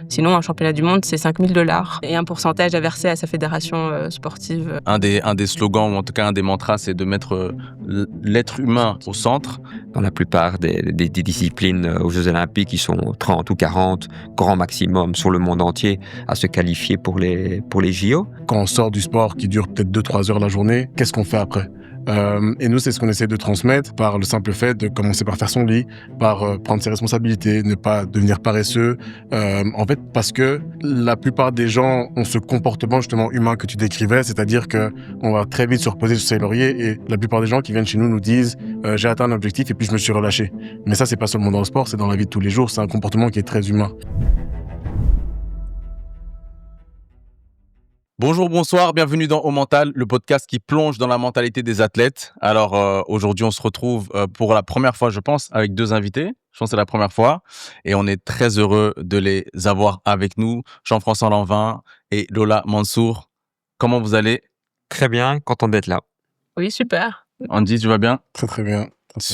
Sinon, un championnat du monde, c'est 5 000 $ et un pourcentage à verser à sa fédération sportive. Un des slogans, ou en tout cas un des mantras, c'est de mettre l'être humain au centre. Dans la plupart des disciplines aux Jeux Olympiques, ils sont 30 ou 40, grand maximum sur le monde entier, à se qualifier pour les JO. Quand on sort du sport qui dure peut-être 2-3 heures la journée, qu'est-ce qu'on fait après ? Et nous, c'est ce qu'on essaie de transmettre par le simple fait de commencer par faire son lit, par prendre ses responsabilités, ne pas devenir paresseux. En fait, parce que la plupart des gens ont ce comportement justement humain que tu décrivais, c'est-à-dire que on va très vite se reposer sur ses lauriers et la plupart des gens qui viennent chez nous nous disent j'ai atteint un objectif et puis je me suis relâché. Mais ça, c'est pas seulement dans le sport, c'est dans la vie de tous les jours, c'est un comportement qui est très humain. Bonjour, bonsoir, bienvenue dans Au Mental, le podcast qui plonge dans la mentalité des athlètes. Alors aujourd'hui, on se retrouve pour la première fois, je pense, avec deux invités. Je pense que c'est la première fois et on est très heureux de les avoir avec nous, Jean-François Lanvin et Lola Mansour. Comment vous allez ? Très bien, content d'être là. Oui, super. Andy, tu vas bien ? Très très bien.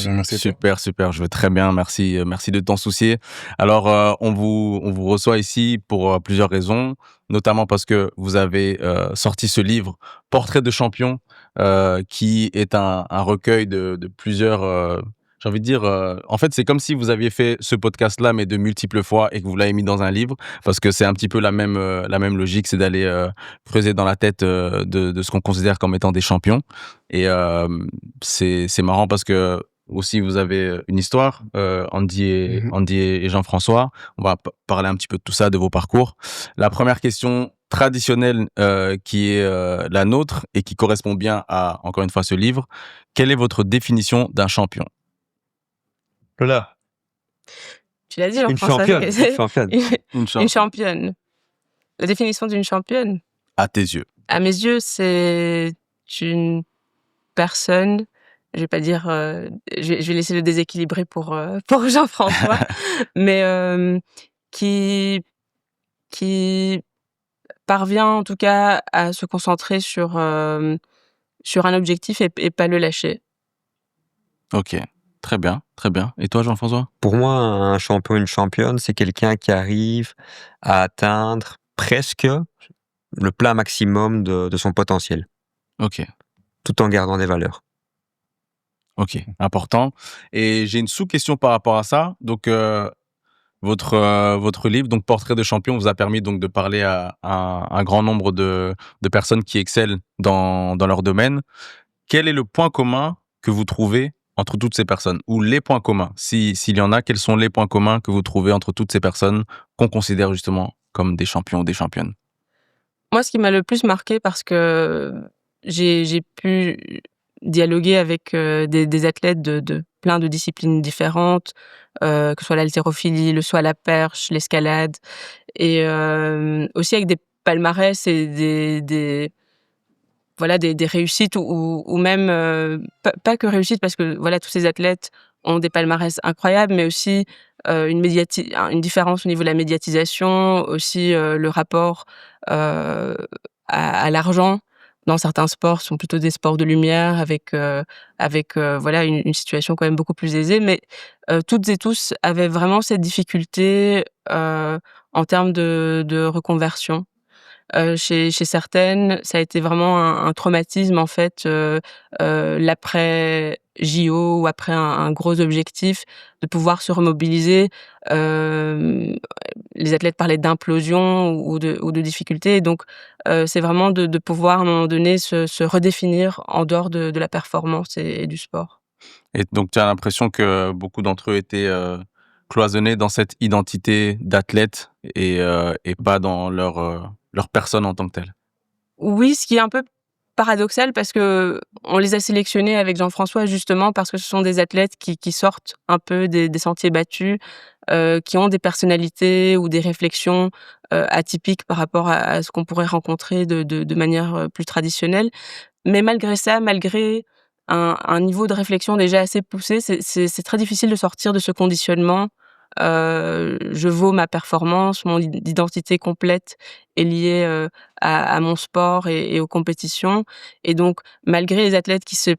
Merci. Super, je vais très bien, merci de t'en soucier. Alors, on vous reçoit ici pour plusieurs raisons, notamment parce que vous avez sorti ce livre, Portrait de champion, qui est un recueil de plusieurs, j'ai envie de dire, en fait, c'est comme si vous aviez fait ce podcast-là, mais de multiples fois, et que vous l'avez mis dans un livre, parce que c'est un petit peu la même logique, c'est d'aller creuser dans la tête de ce qu'on considère comme étant des champions. Et c'est marrant parce que aussi, vous avez une histoire, Andy et Jean-François. On va parler un petit peu de tout ça, de vos parcours. La première question traditionnelle qui est la nôtre et qui correspond bien à, encore une fois, ce livre. Quelle est votre définition d'un champion ? Lola. Tu l'as dit, Une Jean-François. championne. Une championne. La définition d'une championne, À tes yeux. à mes yeux, c'est une personne, je vais pas dire, je vais laisser le déséquilibré pour Jean-François, mais qui parvient en tout cas à se concentrer sur un objectif et pas le lâcher. Ok, très bien. Et toi, Jean-François ? Pour moi, un champion, une championne, c'est quelqu'un qui arrive à atteindre presque le plein maximum de son potentiel, Ok, tout en gardant des valeurs. important. Et j'ai une sous-question par rapport à ça. Donc, votre livre, donc Portrait de champion, vous a permis donc de parler à un grand nombre de personnes qui excellent dans leur domaine. Quel est le point commun que vous trouvez entre toutes ces personnes ? Ou les points communs, s'il y en a, quels sont les points communs que vous trouvez entre toutes ces personnes qu'on considère justement comme des champions ou des championnes ? Moi, ce qui m'a le plus marqué, parce que j'ai pu dialoguer avec des athlètes de plein de disciplines différentes, que ce soit l'haltérophilie, le saut à la perche, l'escalade, et aussi avec des palmarès et des réussites ou même pas que réussites, parce que voilà, tous ces athlètes ont des palmarès incroyables, mais aussi une différence au niveau de la médiatisation, aussi le rapport à l'argent. Dans certains sports, ce sont plutôt des sports de lumière avec voilà une situation quand même beaucoup plus aisée, mais toutes et tous avaient vraiment cette difficulté en termes de reconversion. Chez certaines, ça a été vraiment un traumatisme en fait, l'après JO ou après un gros objectif, de pouvoir se remobiliser. Les athlètes parlaient d'implosion ou de difficultés, et donc c'est vraiment de pouvoir à un moment donné se redéfinir en dehors de la performance et du sport. Et donc, tu as l'impression que beaucoup d'entre eux étaient cloisonnés dans cette identité d'athlète et pas dans leur personne en tant que telle. Oui, ce qui est un peu paradoxal, parce que on les a sélectionnés avec Jean-François justement parce que ce sont des athlètes qui sortent un peu des sentiers battus, qui ont des personnalités ou des réflexions atypiques par rapport à ce qu'on pourrait rencontrer de manière plus traditionnelle. Mais malgré ça, malgré un niveau de réflexion déjà assez poussé, c'est très difficile de sortir de ce conditionnement. Je vaux ma performance, mon identité complète est liée à mon sport et aux compétitions, et donc malgré les athlètes qui se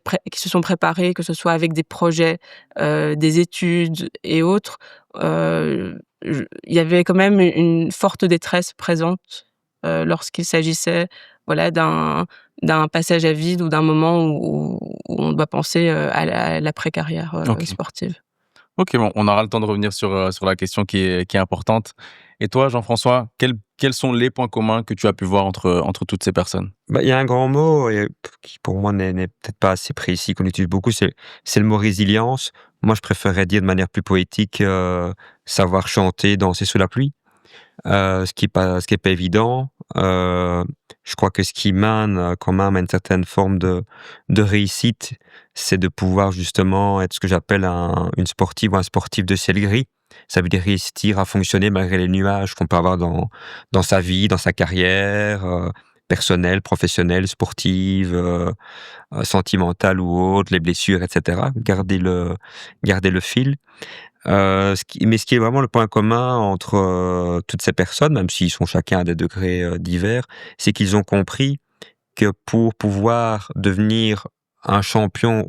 sont préparés, que ce soit avec des projets, des études et autres, il y avait quand même une forte détresse présente, lorsqu'il s'agissait, voilà, d'un passage à vide ou d'un moment où on doit penser, à l'après-carrière, OK. sportive. OK, bon, on aura le temps de revenir sur la question qui est importante. Et toi, Jean-François, quels sont les points communs que tu as pu voir entre toutes ces personnes? Bah, il y a un grand mot qui pour moi n'est peut-être pas assez précis, qu'on utilise beaucoup, c'est le mot résilience. Moi, je préférerais dire de manière plus poétique, savoir chanter, danser sous la pluie. Ce qui est pas évident. Je crois que ce qui mène, quand même à une certaine forme de réussite, c'est de pouvoir justement être ce que j'appelle une sportive ou un sportif de ciel gris. Ça veut dire réussir à fonctionner malgré les nuages qu'on peut avoir dans sa vie, dans sa carrière, personnelle, professionnelle, sportive, sentimentale ou autre, les blessures et cetera. Garder le fil. Ce qui est vraiment le point commun entre, toutes ces personnes, même s'ils sont chacun à des degrés, divers, c'est qu'ils ont compris que pour pouvoir devenir un champion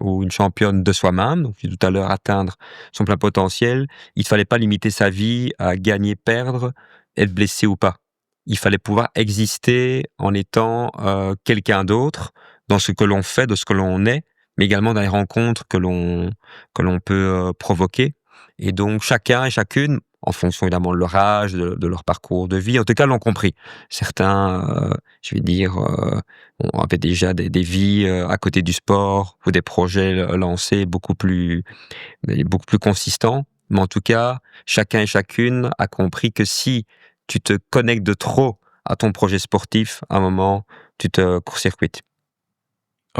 ou une championne de soi-même, donc tout à l'heure atteindre son plein potentiel, il fallait pas limiter sa vie à gagner, perdre, être blessé ou pas. Il fallait pouvoir exister en étant, quelqu'un d'autre dans ce que l'on fait, de ce que l'on est, mais également dans les rencontres que l'on peut, provoquer. Et donc chacun et chacune, en fonction évidemment de leur âge, de leur parcours de vie, en tout cas l'ont compris. Certains, je vais dire, avaient déjà des vies, à côté du sport ou des projets lancés beaucoup plus consistants. Mais en tout cas, chacun et chacune a compris que si tu te connectes de trop à ton projet sportif, à un moment, tu te court-circuites.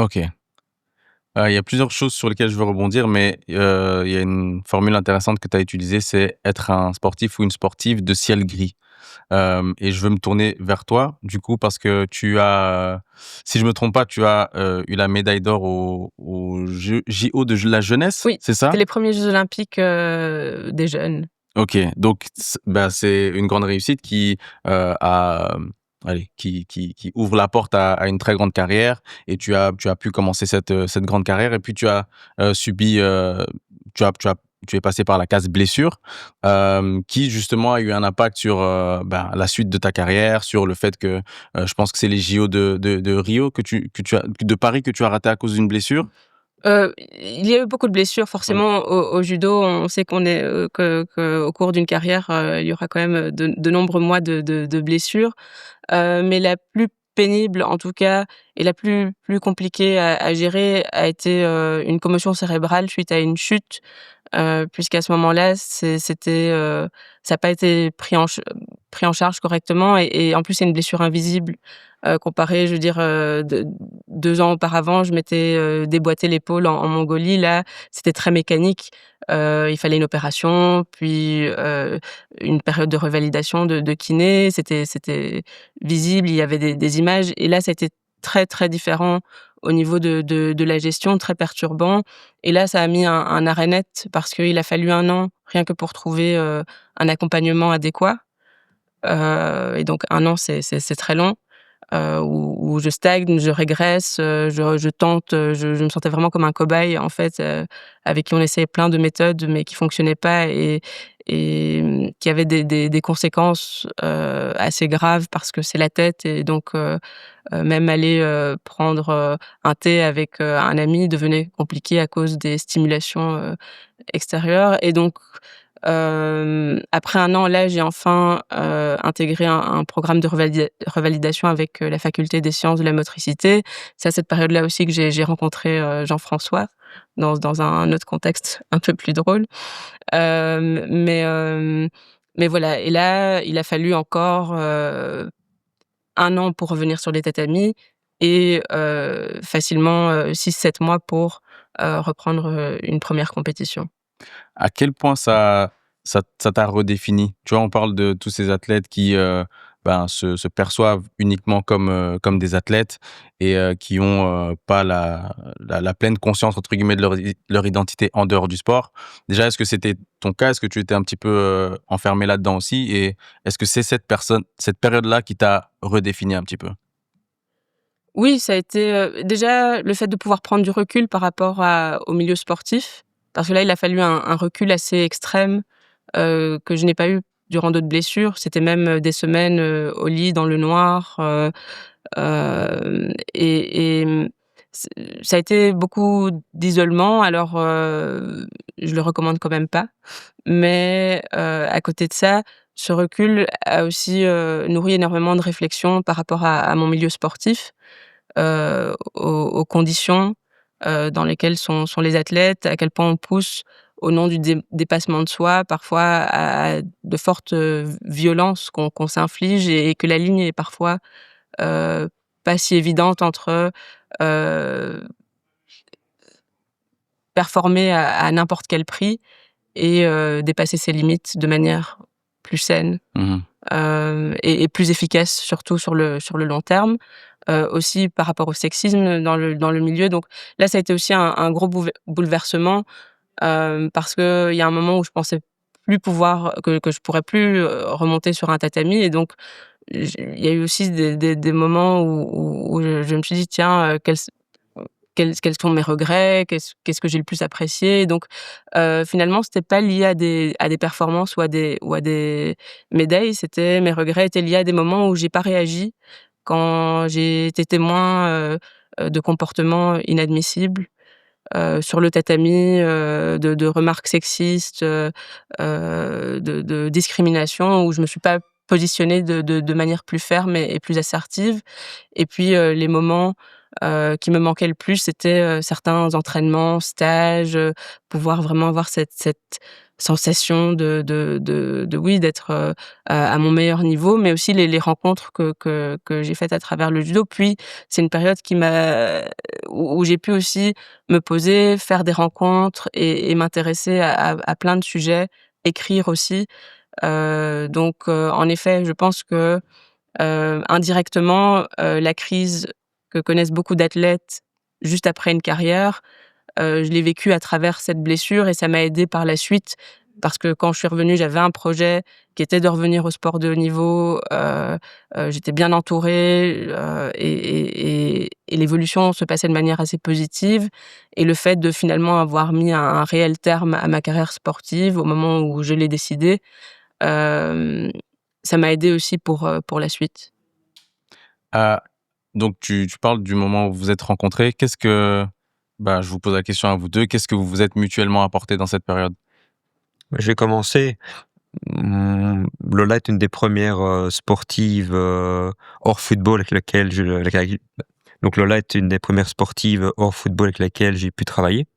OK. Il y a plusieurs choses sur lesquelles je veux rebondir, mais il y a une formule intéressante que tu as utilisée, c'est être un sportif ou une sportive de ciel gris. Et je veux me tourner vers toi, du coup, parce que tu as, si je me trompe pas, tu as, eu la médaille d'or aux jeux JO de la jeunesse, Oui, c'est ça? c'était les premiers Jeux olympiques, des jeunes. OK, donc c'est une grande réussite qui, a, allez, qui ouvre la porte à une très grande carrière et tu as pu commencer cette grande carrière et puis tu as, subi, tu es passé par la case blessure, qui justement a eu un impact sur, la suite de ta carrière, sur le fait que, je pense que c'est les JO de Rio que tu as de Paris que tu as raté à cause d'une blessure? Il y a eu beaucoup de blessures Mmh. forcément au judo. On sait qu'on est, que au cours d'une carrière, il y aura quand même, de nombreux mois de blessures. Mais la plus pénible en tout cas et la plus compliquée à gérer a été, une commotion cérébrale suite à une chute, puisqu'à ce moment-là, ça a pas été pris en charge correctement et en plus c'est une blessure invisible, comparé je veux dire, 2 ans auparavant, je m'étais, déboîté l'épaule en Mongolie. Là, c'était très mécanique, il fallait une opération, puis, une période de revalidation de kiné. C'était visible, il y avait des images et là, ça a été très, très différent au niveau de la gestion, très perturbant et là, ça a mis un arrêt net parce qu'il a fallu 1 an rien que pour trouver, un accompagnement adéquat, et donc 1 an, c'est très long, où je stagne, je régresse, je tente, je me sentais vraiment comme un cobaye en fait, avec qui on essayait plein de méthodes mais qui fonctionnaient pas et qui avaient des conséquences, assez graves parce que c'est la tête et donc même aller, prendre, un thé avec, un ami devenait compliqué à cause des stimulations, extérieures et donc après 1 an, là, j'ai enfin, intégré un programme de revalidation avec, la faculté des sciences de la motricité. C'est à cette période-là aussi que j'ai rencontré, Jean-François dans un autre contexte un peu plus drôle. Hem, mais hem, mais voilà et là, il a fallu encore, 1 an pour revenir sur les tatamis et facilement, 6-7 mois pour, reprendre, une première compétition. À quel point ça t'a redéfini? Tu vois, on parle de tous ces athlètes qui, se perçoivent uniquement comme des athlètes et qui ont, pas la «pleine conscience» entre guillemets de leur identité en dehors du sport. Déjà, est-ce que c'était ton cas? Est-ce que tu étais un petit peu, enfermé là-dedans aussi? Et est-ce que c'est cette période-là qui t'a redéfini un petit peu? Oui, ça a été, déjà le fait de pouvoir prendre du recul par rapport au milieu sportif, parce que là, il a fallu un recul assez extrême, que je n'ai pas eu durant d'autres blessures. C'était même, des semaines, au lit dans le noir, et c ça a été beaucoup d'isolement. Alors, je le recommande quand même pas. Mais, à côté de ça, ce recul a aussi, nourri énormément de réflexions par rapport à mon milieu sportif, aux conditions, dans lesquelles sont les athlètes, à quel point on pousse au nom du dépassement de soi, parfois à de fortes, violences qu'on s'inflige, et que la ligne est parfois, heu, pas si évidente entre, heu, performer à n'importe quel prix et dépasser ses limites de manière plus saine, Mmh. et plus efficace, surtout sur le long terme. Aussi par rapport au sexisme dans le milieu. Donc là, ça a été aussi un gros bouleversement, parce qu'il y a un moment où je pensais plus pouvoir que je pourrais plus, remonter sur un tatami, et donc il y a eu aussi des moments où je me suis dit: «Tiens, quels sont mes regrets? Qu'est-ce que j'ai le plus apprécié?» Donc, finalement, c'était pas lié à des performances ou à des médailles. C'était Mes regrets étaient liés à des moments où j'ai pas réagi quand j'ai été témoin, de comportements inadmissibles, sur le tatami, de remarques sexistes, de discrimination, où je me suis pas positionnée de manière plus ferme et plus assertive. Et puis, les moments, qui me manquaient le plus, c'était, certains entraînements, stages, pouvoir vraiment avoir cette sensation de oui, d'être, à mon meilleur niveau, mais aussi les rencontres que j'ai faites à travers le judo. Puis c'est une période où j'ai pu aussi me poser, faire des rencontres et m'intéresser à plein de sujets, écrire aussi. Donc, en effet, je pense que, indirectement, la crise que connaissent beaucoup d'athlètes juste après une carrière, je l'ai vécue à travers cette blessure, et ça m'a aidée par la suite, parce que quand je suis revenue, j'avais un projet qui était de revenir au sport de haut niveau. J'étais bien entourée, et l'évolution se passait de manière assez positive, et le fait de finalement avoir mis un réel terme à ma carrière sportive au moment où je l'ai décidé, hem, ça m'a aidée aussi pour la suite. Ah, donc tu parles du moment où vous vous êtes rencontrés. Bah, je vous pose la question à vous 2, qu'est-ce que vous vous êtes mutuellement apporté dans cette période? Je vais commencer. Lola est une des premières, sportives, hors football avec laquelle donc Lola est une des premières sportives hors football avec laquelle j'ai pu travailler.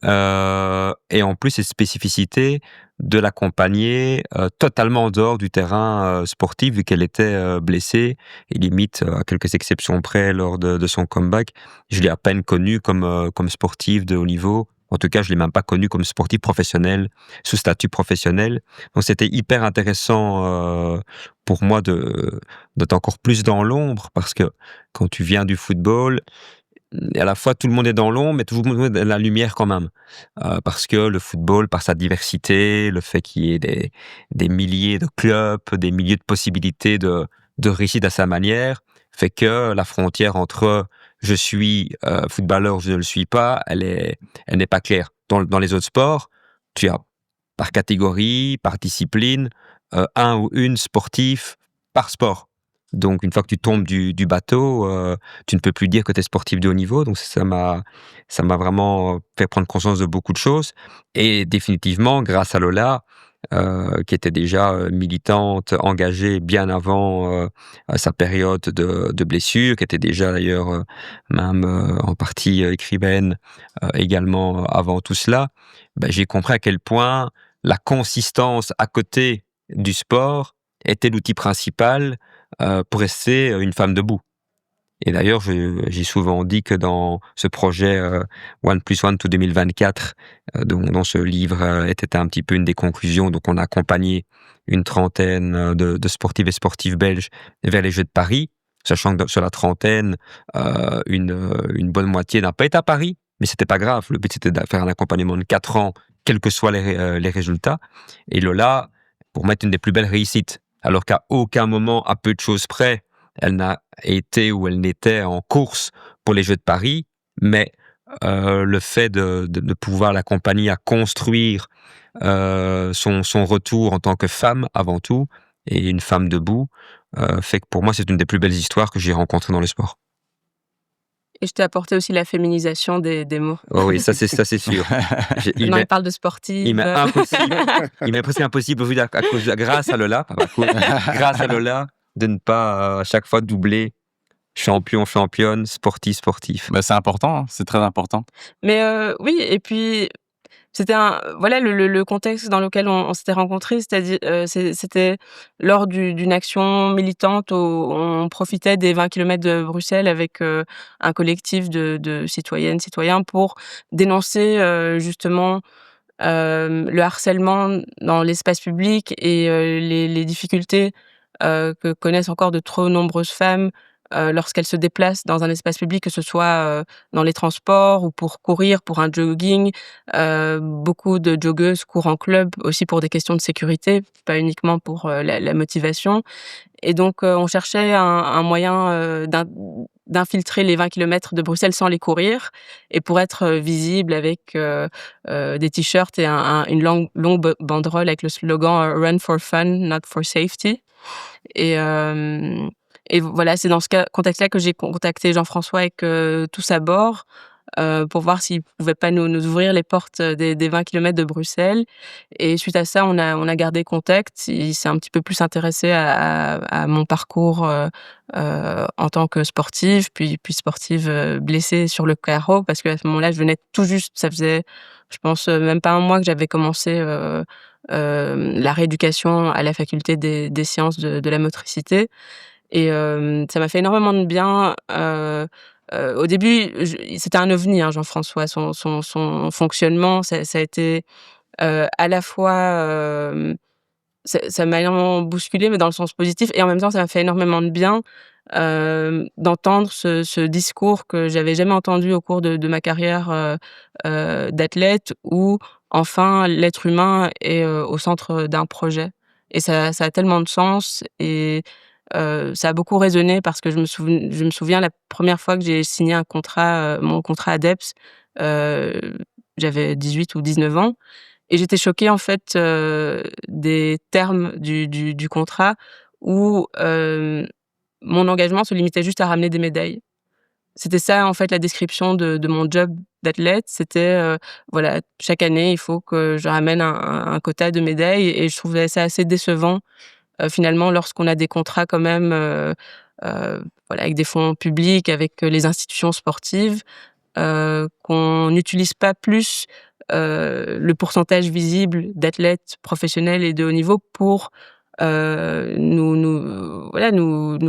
Et en plus, cette spécificité de l'accompagner, totalement en dehors du terrain, sportif, vu qu'elle était, blessée et limite, à quelques exceptions près lors de son comeback. Je l'ai à peine connue comme sportive de haut niveau. En tout cas, je l'ai même pas connue comme sportive professionnelle, sous statut professionnel. Donc c'était hyper intéressant, pour moi d'être encore plus dans l'ombre, parce que quand tu viens du football, à la fois tout le monde est dans l'ombre, mais tout le monde est dans la lumière quand même. Parce que le football, par sa diversité, le fait qu'il y ait des milliers de clubs, des milliers de possibilités de réussite à sa manière, fait que la frontière entre je suis footballeur, je ne le suis pas, elle n'est pas claire. Dans les autres sports, tu as par catégorie, par discipline, un ou une sportif par sport. Donc une fois que tu tombes du bateau, tu ne peux plus dire que tu es sportif de haut niveau. Donc ça m'a vraiment fait prendre conscience de beaucoup de choses, et définitivement grâce à Lola, qui était déjà, militante, engagée bien avant, sa période de blessure, qui était déjà d'ailleurs, même, en partie, écrivaine, également avant tout cela. Bah, j'ai compris à quel point la consistance à côté du sport était l'outil principal, pour rester, une femme debout. Et d'ailleurs, j'ai souvent dit que dans ce projet, One plus One to 2024, dont ce livre, était un petit peu une des conclusions, donc on a accompagné une trentaine, de sportives et sportifs belges vers les Jeux de Paris, sachant que sur la trentaine, une bonne moitié n'a pas été à Paris, mais c'était pas grave. Le but, c'était de faire un accompagnement de 4 ans, quels que soient les résultats. Et Lola, pour moi, est une des plus belles réussites, alors qu'à aucun moment, à peu de choses près, elle n'a été ou elle n'était en course pour les Jeux de Paris, mais le fait de pouvoir l'accompagner à construire son retour en tant que femme avant tout, et une femme debout, fait que pour moi, c'est une des plus belles histoires que j'ai rencontrées dans le sport. Et je t'ai apporté aussi la féminisation des mots. Oh oui, ça c'est sûr. Maintenant, il parle de sportive. Il m'est presque impossible, grâce à Lola, grâce à Lola, de ne pas à chaque fois doubler champion, championne, sportif. Bah, c'est important, hein, c'est très important. Mais oui, et puis c'était voilà le contexte dans lequel on s'était rencontrés, c'est-à-dire c'était lors d'une action militante où on profitait des 20 kilomètres de Bruxelles avec un collectif de citoyennes, citoyens pour dénoncer justement le harcèlement dans l'espace public et les difficultés que connaissent encore de trop nombreuses femmes lorsqu'elles se déplacent dans un espace public, que ce soit dans les transports ou pour courir, pour un jogging. Beaucoup de joggeuses courent en club aussi pour des questions de sécurité, pas uniquement pour la motivation. Et donc on cherchait un moyen d'infiltrer les 20 kilomètres de Bruxelles sans les courir, et pour être visible avec des t-shirts et une longue banderole avec le slogan Run for fun, not for safety. Et voilà, c'est dans ce contexte-là que j'ai contacté Jean-François avec Tous à bord pour voir s'il pouvait pas nous ouvrir les portes des 20 kilomètres de Bruxelles. Et suite à ça, on a gardé contact. Il s'est un petit peu plus intéressé à mon parcours en tant que sportive, puis sportive blessée sur le carreau, parce qu'à ce moment-là, je venais tout juste, ça faisait, je pense, même pas un mois que j'avais commencé la rééducation à la faculté des sciences de la motricité. Et ça m'a fait énormément de bien. Au début, c'était un ovni, hein, Jean-François. Son fonctionnement, ça a été à la fois, ça m'a énormément bousculée, mais dans le sens positif, et en même temps, ça m'a fait énormément de bien d'entendre ce discours que j'avais jamais entendu au cours de ma carrière d'athlète, où enfin l'être humain est au centre d'un projet. Et ça a tellement de sens, et ça a beaucoup résonné parce que je me souviens la première fois que j'ai signé un contrat, mon contrat ADEPS, j'avais 18 ou 19 ans, et j'étais choquée en fait des termes du contrat où mon engagement se limitait juste à ramener des médailles. C'était ça en fait la description de mon job d'athlète, c'était voilà, chaque année il faut que je ramène un quota de médailles, et je trouvais ça assez décevant. Finalement, lorsqu'on a des contrats quand même, voilà, avec des fonds publics, avec les institutions sportives, qu'on n'utilise pas plus le pourcentage visible d'athlètes professionnels et de haut niveau pour nous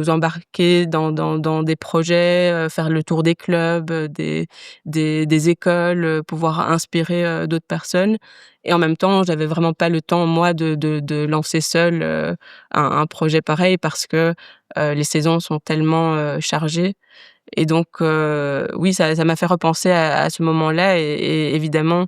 embarquer dans des projets, faire le tour des clubs, des écoles, pouvoir inspirer d'autres personnes. Et en même temps, j'avais vraiment pas le temps, moi, de lancer seule un projet pareil, parce que les saisons sont tellement chargées. Et donc oui, ça m'a fait repenser à ce moment-là, et évidemment,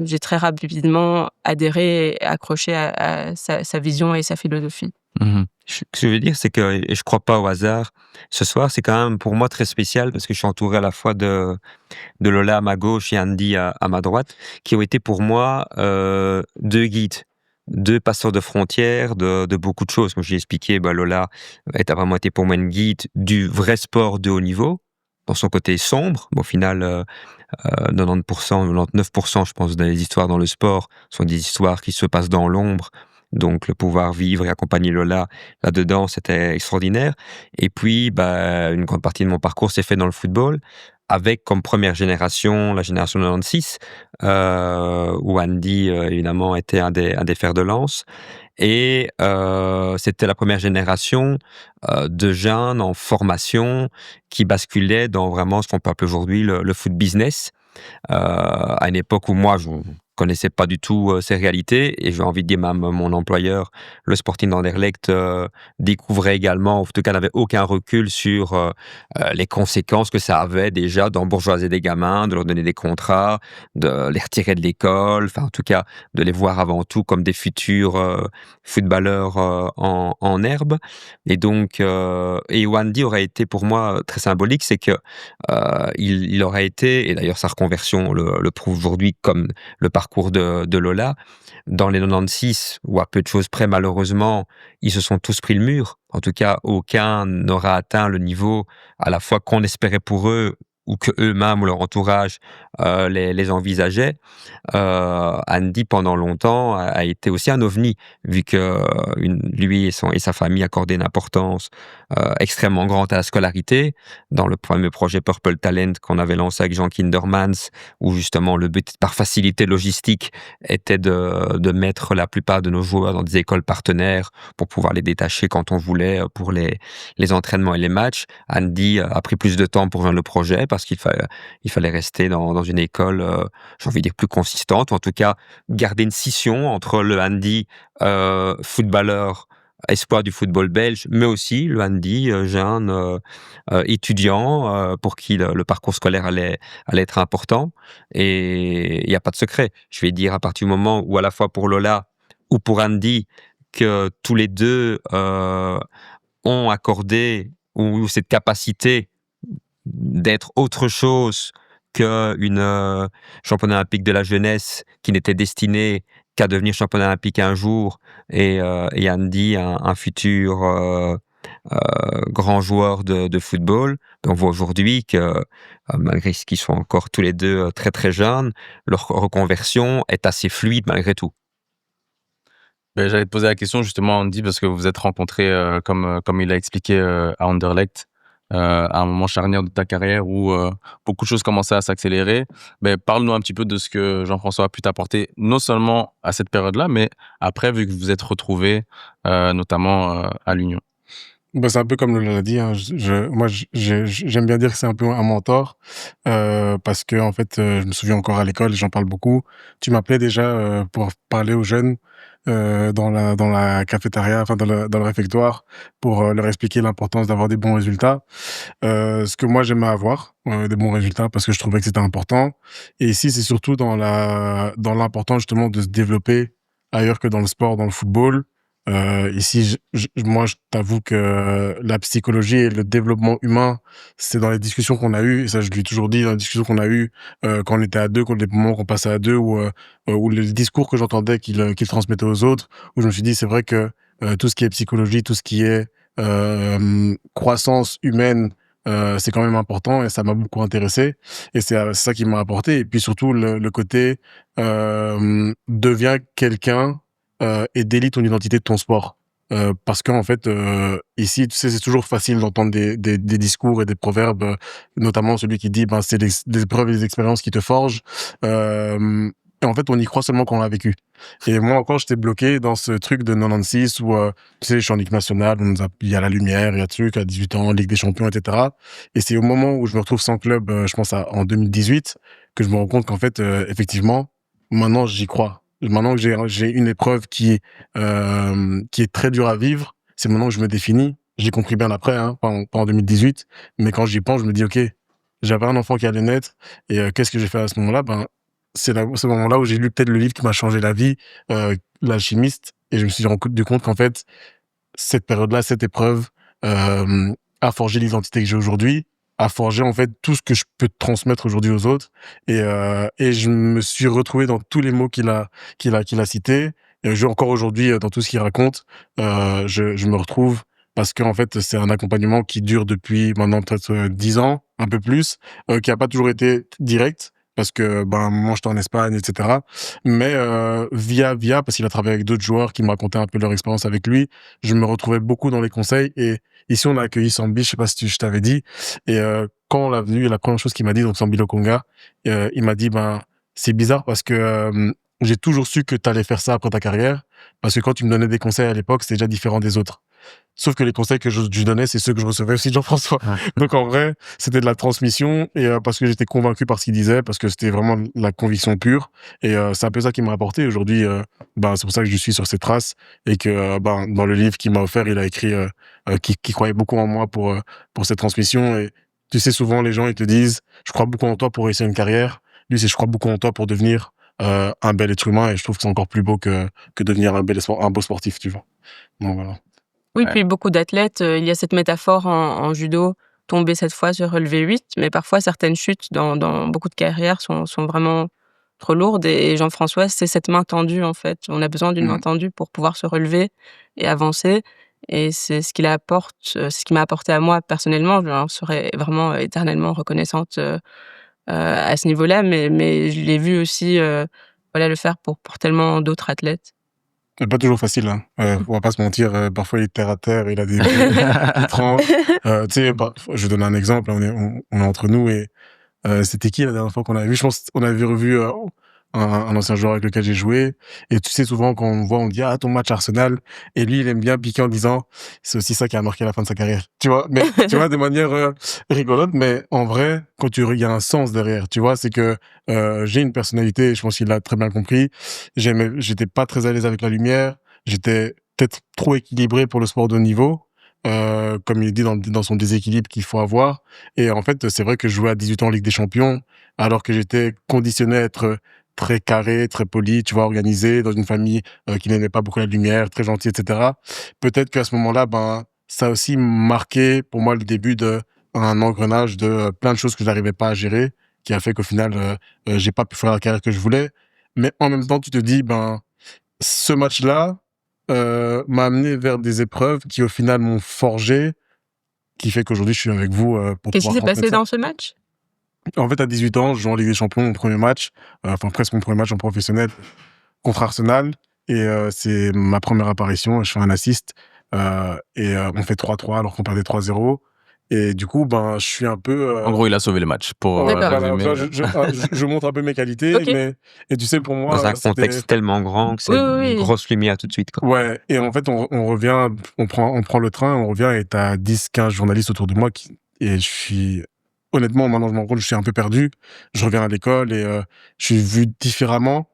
j'ai très rapidement adhéré et accroché à sa vision et sa philosophie. Mmh. Ce que je veux dire, c'est que, et je crois pas au hasard, ce soir, c'est quand même pour moi très spécial parce que je suis entouré à la fois de Lola à ma gauche et Andy à ma droite, qui ont été pour moi deux guides, deux passeurs de frontières de beaucoup de choses. Comme je l'ai expliqué, Lola a vraiment été pour moi une guide du vrai sport de haut niveau, dans son côté sombre. Au final, 90%, 99%, je pense, des histoires dans le sport sont des histoires qui se passent dans l'ombre. Donc, le pouvoir vivre et accompagner Lola là-dedans, c'était extraordinaire. Et puis, une grande partie de mon parcours s'est fait dans le football, avec comme première génération, la génération 96, où Andy, évidemment, était un des fers de lance. Et c'était la première génération de jeunes en formation qui basculaient dans vraiment ce qu'on peut appeler aujourd'hui le foot business, à une époque où moi, je connaissais pas du tout ces réalités, et j'ai envie de dire même mon employeur, le Sporting d'Anderlecht, découvrait également, en tout cas n'avait aucun recul sur les conséquences que ça avait déjà d'embourgeoiser des gamins, de leur donner des contrats, de les retirer de l'école, enfin en tout cas de les voir avant tout comme des futurs footballeurs en herbe. Et donc, et Wandy aurait été pour moi très symbolique, c'est que il aurait été, et d'ailleurs sa reconversion le prouve aujourd'hui, comme le parcours parcours de Lola. Dans les 96, ou à peu de choses près, malheureusement, ils se sont tous pris le mur. En tout cas, aucun n'aura atteint le niveau à la fois qu'on espérait pour eux ou que eux-mêmes ou leur entourage les envisageaient. Andy, pendant longtemps, a été aussi un ovni, vu que lui et sa famille accordaient une importance extrêmement grande à la scolarité. Dans le fameux projet Purple Talent qu'on avait lancé avec Jean Kindermans, où justement le but, par facilité logistique, était de mettre la plupart de nos joueurs dans des écoles partenaires pour pouvoir les détacher quand on voulait pour les entraînements et les matchs. Andy a pris plus de temps pour joindre le projet parce qu'il fallait rester dans une école, j'ai envie de dire, plus consistante, ou en tout cas garder une scission entre le Andy footballeur espoir du football belge, mais aussi le Andy jeune étudiant pour qui le parcours scolaire allait être important. Et il n'y a pas de secret. Je vais dire, à partir du moment où, à la fois pour Lola ou pour Andy, que tous les deux ont accordé ou cette capacité d'être autre chose qu'une championne olympique de la jeunesse qui n'était destinée qu'à devenir championne olympique un jour, et Andy, un futur grand joueur de football. On voit aujourd'hui que, malgré ce qu'ils sont encore tous les deux très très jeunes, leur reconversion est assez fluide malgré tout. Ben, j'allais te poser la question justement, Andy, parce que vous vous êtes rencontrés, comme il a expliqué, à Anderlecht, à un moment charnière de ta carrière où beaucoup de choses commençaient à s'accélérer. Ben, parle-nous un petit peu de ce que Jean-François a pu t'apporter, non seulement à cette période-là, mais après, vu que vous vous êtes retrouvés, notamment à l'Union. Bah, c'est un peu comme Lola l'a dit, hein. Moi, j'aime bien dire que c'est un peu un mentor, parce que en fait, je me souviens encore à l'école, j'en parle beaucoup. Tu m'appelais déjà pour parler aux jeunes dans la cafétéria, enfin dans le réfectoire, pour leur expliquer l'importance d'avoir des bons résultats. Ce que moi j'aimais avoir, des bons résultats, parce que je trouvais que c'était important. Et ici, c'est surtout dans l'importance justement de se développer ailleurs que dans le sport, dans le football. Ici, moi, je t'avoue que la psychologie et le développement humain, c'est dans les discussions qu'on a eues, et ça, je lui ai toujours dit, dans les discussions qu'on a eues, quand on était à deux, quand les moments qu'on passait à deux, ou les discours que j'entendais qu'il transmettait aux autres, où je me suis dit, c'est vrai que tout ce qui est psychologie, tout ce qui est croissance humaine, c'est quand même important, et ça m'a beaucoup intéressé, et c'est ça qui m'a apporté. Et puis surtout, le côté deviens quelqu'un et délie ton identité de ton sport. Parce qu'en fait, ici, tu sais, c'est toujours facile d'entendre des discours et des proverbes, notamment celui qui dit, ben, c'est des épreuves et des expériences qui te forgent. Et en fait, on y croit seulement quand on l'a vécu. Et moi, encore, j'étais bloqué dans ce truc de 96 où, tu sais, je suis en Ligue nationale, il y a la lumière, il y a truc, à 18 ans, Ligue des champions, etc. Et c'est au moment où je me retrouve sans club, je pense en 2018, que je me rends compte qu'en fait, effectivement, maintenant, j'y crois. Maintenant que j'ai une épreuve qui est très dure à vivre, c'est maintenant que je me définis. J'ai compris bien après, hein, pas en 2018, mais quand j'y pense, je me dis, OK, j'avais un enfant qui allait naître, et qu'est-ce que j'ai fait à ce moment-là? Ben, c'est ce moment-là où j'ai lu peut-être le livre qui m'a changé la vie, L'Alchimiste, et je me suis rendu compte qu'en fait, cette période-là, cette épreuve, a forgé l'identité que j'ai aujourd'hui, a forgé en fait tout ce que je peux transmettre aujourd'hui aux autres, et je me suis retrouvé dans tous les mots qu'il a cités, et encore aujourd'hui, dans tout ce qu'il raconte, je me retrouve, parce qu'en fait, c'est un accompagnement qui dure depuis maintenant peut-être 10 ans, un peu plus, qui a pas toujours été direct, parce que ben à un moment j'étais en Espagne, etc. Mais via parce qu'il a travaillé avec d'autres joueurs qui me racontaient un peu leur expérience avec lui, je me retrouvais beaucoup dans les conseils. Et ici, on a accueilli Sambi, je sais pas si je t'avais dit. Et quand on l'a vu, la première chose qu'il m'a dit, donc Sambi Lokonga, il m'a dit, ben, c'est bizarre parce que j'ai toujours su que tu allais faire ça après ta carrière, parce que quand tu me donnais des conseils à l'époque, c'était déjà différent des autres. Sauf que les conseils que je donnais, c'est ceux que je recevais aussi de Jean-François. Ouais. Donc en vrai, c'était de la transmission, et parce que j'étais convaincu par ce qu'il disait, parce que c'était vraiment la conviction pure. Et c'est un peu ça qui m'a apporté. Aujourd'hui, ben, c'est pour ça que je suis sur ces traces, et que ben, dans le livre qu'il m'a offert, il a écrit qu'il croyait beaucoup en moi pour cette transmission. Et tu sais, souvent les gens ils te disent, je crois beaucoup en toi pour réussir une carrière. Lui, c'est je crois beaucoup en toi pour devenir un bel être humain, et je trouve que c'est encore plus beau que devenir un beau sportif, tu vois. Donc voilà. Oui, Ouais. puis beaucoup d'athlètes, il y a cette métaphore en judo, tomber 7 fois, se relever 8, mais parfois certaines chutes dans beaucoup de carrières sont vraiment trop lourde et Jean-François, c'est cette main tendue, en fait. On a besoin d'une main tendue pour pouvoir se relever et avancer et c'est ce qu'il apporte, c'est ce qui m'a apporté à moi personnellement. Je lui en serai vraiment éternellement reconnaissante, à ce niveau-là, mais je l'ai vu aussi, voilà, le faire pour tellement d'autres athlètes. C'est pas toujours facile, hein. On va pas se mentir, parfois il est terre à terre, il a des il tranche. Tu sais, je donne un exemple, on est entre nous et c'était qui la dernière fois qu'on a vu? Je pense on avait revu, un ancien joueur avec lequel j'ai joué et tu sais, souvent quand on le voit, on dit: «Ah, ton match Arsenal» et lui, il aime bien piquer en disant: «C'est aussi ça qui a marqué la fin de sa carrière». Tu vois? Mais tu vois, de manière, rigolote, mais en vrai, quand il y a un sens derrière, tu vois? C'est que, j'ai une personnalité, je pense qu'il l'a très bien compris. J'étais pas très à l'aise avec la lumière, j'étais peut-être trop équilibré pour le sport de haut niveau, comme il dit dans son déséquilibre qu'il faut avoir et en fait, c'est vrai que je jouais à 18 ans en Ligue des Champions, alors que j'étais conditionné à être très carré, très poli, tu vois, organisé, dans une famille qui n'aimait pas beaucoup la lumière, très gentil, et cetera. Peut-être qu'à ce moment-là, ben, ça a aussi marqué pour moi le début d'un engrenage de plein de choses que je n'arrivais pas à gérer, qui a fait qu'au final, j'ai pas pu faire la carrière que je voulais. Mais en même temps, tu te dis, ben, ce match-là m'a amené vers des épreuves qui, au final, m'ont forgé, qui fait qu'aujourd'hui, je suis avec vous pour Qu'est-ce qui pouvoir s'est transmettre passé ça. dans ce match? En fait, à 18 ans, je joue en Ligue des Champions, mon premier match, enfin presque mon premier match en professionnel contre Arsenal. Et c'est ma première apparition, je fais un assist et on fait 3-3 alors qu'on perdait 3-0. Et du coup, ben, je suis un peu... En gros, il a sauvé le match, pour ouais, D'accord. voilà, résumer. je montre un peu mes qualités, OK. mais... Et tu sais, pour Dans moi, un c'était... contexte tellement grand que Oui, c'est oui, une oui. grosse lumière tout de suite, quoi. Ouais, et en fait, on revient, on prend le train, on revient et t'as 10-15 journalistes autour de moi et je suis, honnêtement, maintenant je me rends compte, je suis un peu perdu. Je reviens à l'école et je suis vu différemment,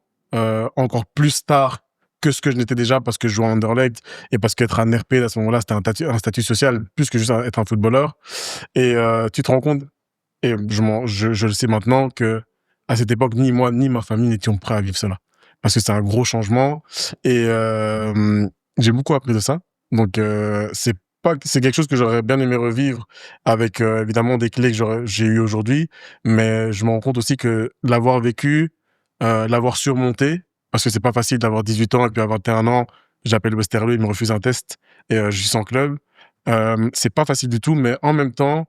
encore plus tard que ce que je n'étais déjà parce que je jouais en Anderlecht et parce qu'être un RP à ce moment-là, c'était un statut social plus que juste être un footballeur. Et tu te rends compte, et je le sais maintenant que à cette époque, ni moi ni ma famille n'étions prêts à vivre cela. Parce que c'est un gros changement et j'ai beaucoup appris de ça. Donc c'est quelque chose que j'aurais bien aimé revivre avec évidemment des clés que j'ai eues aujourd'hui, mais je me rends compte aussi que l'avoir vécu, l'avoir surmonté, parce que c'est pas facile d'avoir 18 ans et puis à 21 ans, j'appelle Westerlo, il me refuse un test et je suis sans club. C'est pas facile du tout, mais en même temps,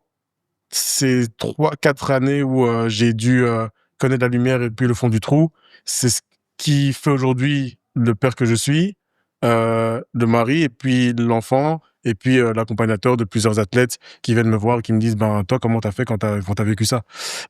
ces 3-4 années où j'ai dû connaître la lumière et puis le fond du trou, c'est ce qui fait aujourd'hui le père que je suis, le mari et puis l'enfant et puis l'accompagnateur de plusieurs athlètes qui viennent me voir et qui me disent ben toi comment t'as fait quand t'as vécu ça.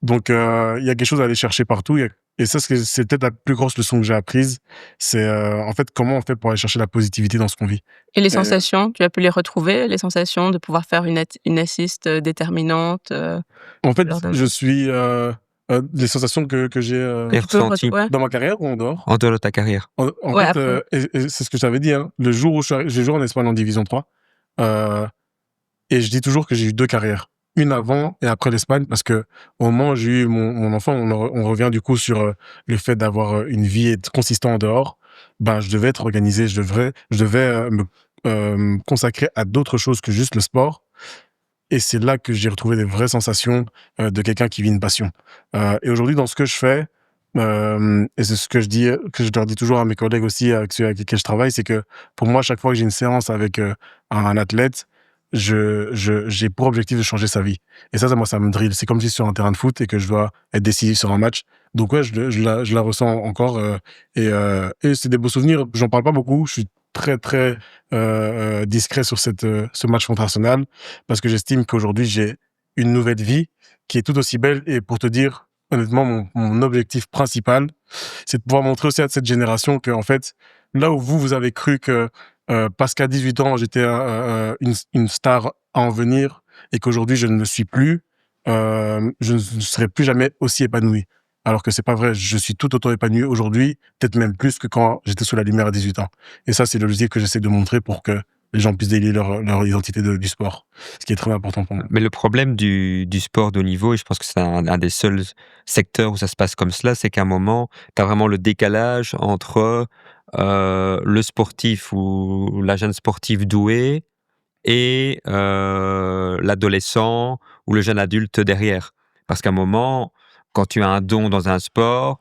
Donc il y a quelque chose à aller chercher partout et ça c'est peut-être la plus grosse leçon que j'ai apprise, c'est en fait comment on fait pour aller chercher la positivité dans ce qu'on vit. Et les Et, sensations, tu as pu les retrouver? Les sensations de pouvoir faire une assist, déterminante, en fait lors de je suis les sensations que j'ai Et tu peux ressenti ouais, dans ma carrière ou en dehors? en dehors de ta carrière. En ouais, fait, après. et c'est ce que je t'avais dit, hein, le jour où j'ai joué en Espagne en division 3, heu et je dis toujours que j'ai eu 2 carrières. Une avant et après l'Espagne parce qu'au moment où j'ai eu mon enfant, on revient du coup sur, le fait d'avoir, une vie et être consistant en dehors. Ben, je devais être organisé, je devais, me consacrer à d'autres choses que juste le sport et c'est là que j'ai retrouvé des vraies sensations, de quelqu'un qui vit une passion. Et aujourd'hui dans ce que je fais, et c'est ce que je leur dis toujours à mes collègues aussi, avec ceux avec lesquels je travaille, c'est que pour moi, chaque fois que j'ai une séance avec, un athlète, j'ai pour objectif de changer sa vie. Et ça, moi, ça me drille. C'est comme si sur un terrain de foot et que je dois être décisif sur un match. Donc ouais, je la ressens encore, et c'est des beaux souvenirs. J'en parle pas beaucoup. Je suis très, très, discret sur ce match contre Arsenal parce que j'estime qu'aujourd'hui, j'ai une nouvelle vie qui est tout aussi belle et pour te dire, honnêtement, mon objectif principal, c'est de pouvoir montrer aussi à cette génération que, en fait, là où vous avez cru que parce qu'à 18 ans, j'étais une star à en venir et qu'aujourd'hui, je ne le suis plus, je ne serai plus jamais aussi épanoui. Alors que c'est pas vrai, je suis tout autant épanoui aujourd'hui, peut-être même plus que quand j'étais sous la lumière à 18 ans. Et ça, c'est l'objectif que j'essaie de montrer pour que les gens puissent délier leur identité du sport, ce qui est très important pour moi. Mais le problème du sport de haut niveau, et je pense que c'est un des seuls secteurs où ça se passe comme cela, c'est qu'à un moment, tu as vraiment le décalage entre le sportif ou la jeune sportive douée et l'adolescent ou le jeune adulte derrière. Parce qu'à un moment, quand tu as un don dans un sport,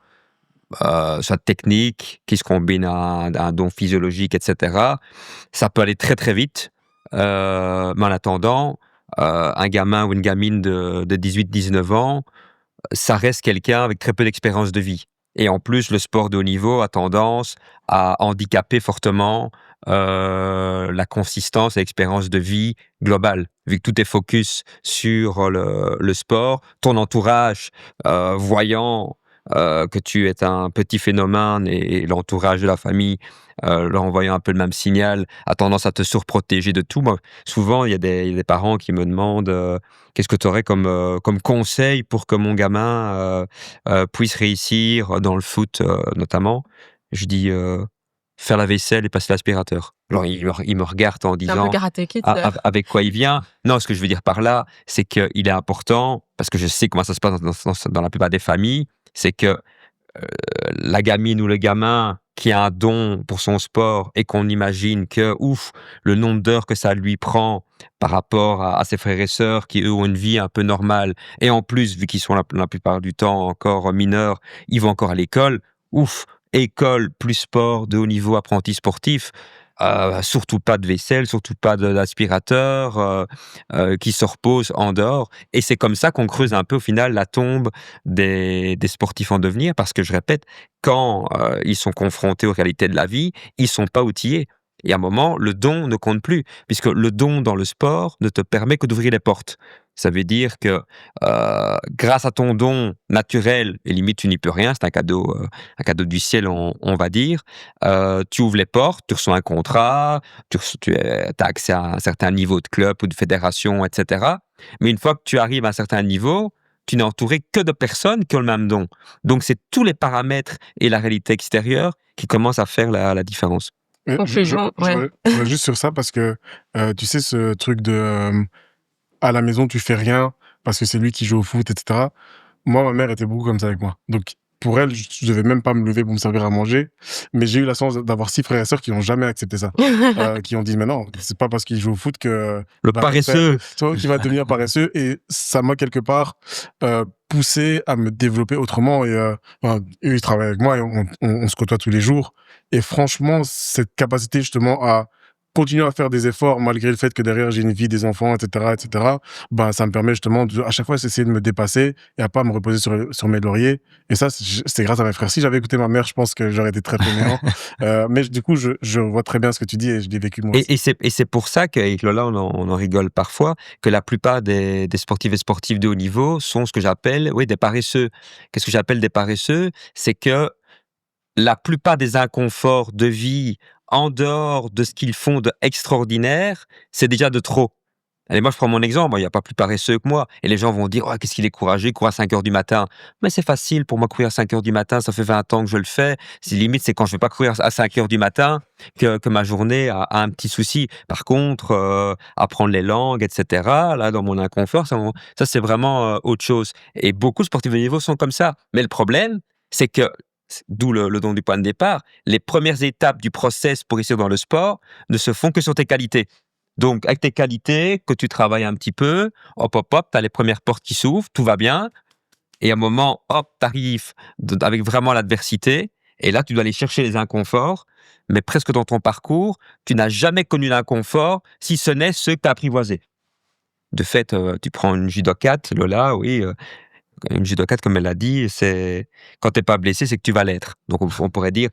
soit technique, qui se combine à un don physiologique, etc. Ça peut aller très très vite, mais en attendant, un gamin ou une gamine de 18-19 ans, ça reste quelqu'un avec très peu d'expérience de vie. Et en plus, le sport de haut niveau a tendance à handicaper fortement la consistance et l'expérience de vie globale. Vu que tout est focus sur le sport, ton entourage voyant que tu es un petit phénomène et l'entourage de la famille leur envoyant un peu le même signal, a tendance à te surprotéger de tout. Moi, souvent, il y a des parents qui me demandent qu'est-ce que tu aurais comme conseil pour que mon gamin puisse réussir dans le foot notamment. Je dis faire la vaisselle et passer l'aspirateur. Alors, il me regarde en C'est un peu disant Karate Kid, ça. avec quoi il vient. Non, ce que je veux dire par là, c'est qu'il est important, parce que je sais comment ça se passe dans la plupart des familles, c'est que la gamine ou le gamin qui a un don pour son sport et qu'on imagine que, le nombre d'heures que ça lui prend par rapport à ses frères et sœurs qui, eux, ont une vie un peu normale, et en plus, vu qu'ils sont la plupart du temps encore mineurs, ils vont encore à l'école, école plus sport de haut niveau, apprenti sportif, surtout pas de vaisselle, surtout pas d'aspirateur, qui se repose en dehors. Et c'est comme ça qu'on creuse un peu au final la tombe des sportifs en devenir, parce que je répète, quand ils sont confrontés aux réalités de la vie, ils sont pas outillés. Et à un moment, le don ne compte plus, puisque le don dans le sport ne te permet que d'ouvrir les portes. Ça veut dire que grâce à ton don naturel, et limite tu n'y peux rien, c'est un cadeau du ciel, on va dire, tu ouvres les portes, tu reçois un contrat, tu as accès à un certain niveau de club ou de fédération, etc. Mais une fois que tu arrives à un certain niveau, tu n'es entouré que de personnes qui ont le même don. Donc c'est tous les paramètres et la réalité extérieure qui commencent à faire la différence. Mais Conclusion, ouais. je reviens juste sur ça parce que tu sais, ce truc de à la maison, tu fais rien parce que c'est lui qui joue au foot, etc. Moi, ma mère était beaucoup comme ça avec moi. Donc, pour elle, je devais même pas me lever pour me servir à manger. Mais j'ai eu la chance d'avoir 6 frères et sœurs qui n'ont jamais accepté ça. Qui ont dit, mais non, c'est pas parce qu'il joue au foot que... Le paresseux. Toi qui vas devenir paresseux. Et ça m'a quelque part poussé à me développer autrement. Et eux, ils travaillent avec moi et on se côtoie tous les jours. Et franchement, cette capacité justement à continuer à faire des efforts malgré le fait que derrière j'ai une vie, des enfants, etc., ben, ça me permet justement à chaque fois d'essayer de me dépasser et à pas me reposer sur mes lauriers. Et ça, c'est grâce à mes frères. Si j'avais écouté ma mère, je pense que j'aurais été très fainéant. Mais du coup, je vois très bien ce que tu dis et je l'ai vécu moi aussi. Et c'est pour ça qu'avec Lola, on en rigole parfois, que la plupart des sportifs et sportifs de haut niveau sont ce que j'appelle des paresseux. Qu'est-ce que j'appelle des paresseux? C'est que la plupart des inconforts de vie en dehors de ce qu'ils font d'extraordinaire, c'est déjà de trop. Allez, moi, je prends mon exemple. Il n'y a pas plus paresseux que moi. Et les gens vont dire, oh, qu'est-ce qu'il est courageux, il court à 5 heures du matin. Mais c'est facile pour moi, courir à 5 heures du matin. Ça fait 20 ans que je le fais. Limite, c'est quand je ne vais pas courir à 5 heures du matin que ma journée a un petit souci. Par contre, apprendre les langues, etc., là, dans mon inconfort, ça c'est vraiment autre chose. Et beaucoup de sportifs de niveau sont comme ça. Mais le problème, c'est que, d'où le don du point de départ, les premières étapes du process pour réussir dans le sport ne se font que sur tes qualités. Donc, avec tes qualités, que tu travailles un petit peu, hop, tu as les premières portes qui s'ouvrent, tout va bien. Et à un moment, hop, tu arrives avec vraiment l'adversité. Et là, tu dois aller chercher les inconforts. Mais presque dans ton parcours, tu n'as jamais connu l'inconfort, si ce n'est ceux que tu as apprivoisés. De fait, tu prends une judokate, Lola, oui, une judokate, comme elle l'a dit, c'est quand t'es pas blessé, c'est que tu vas l'être. Donc on pourrait dire,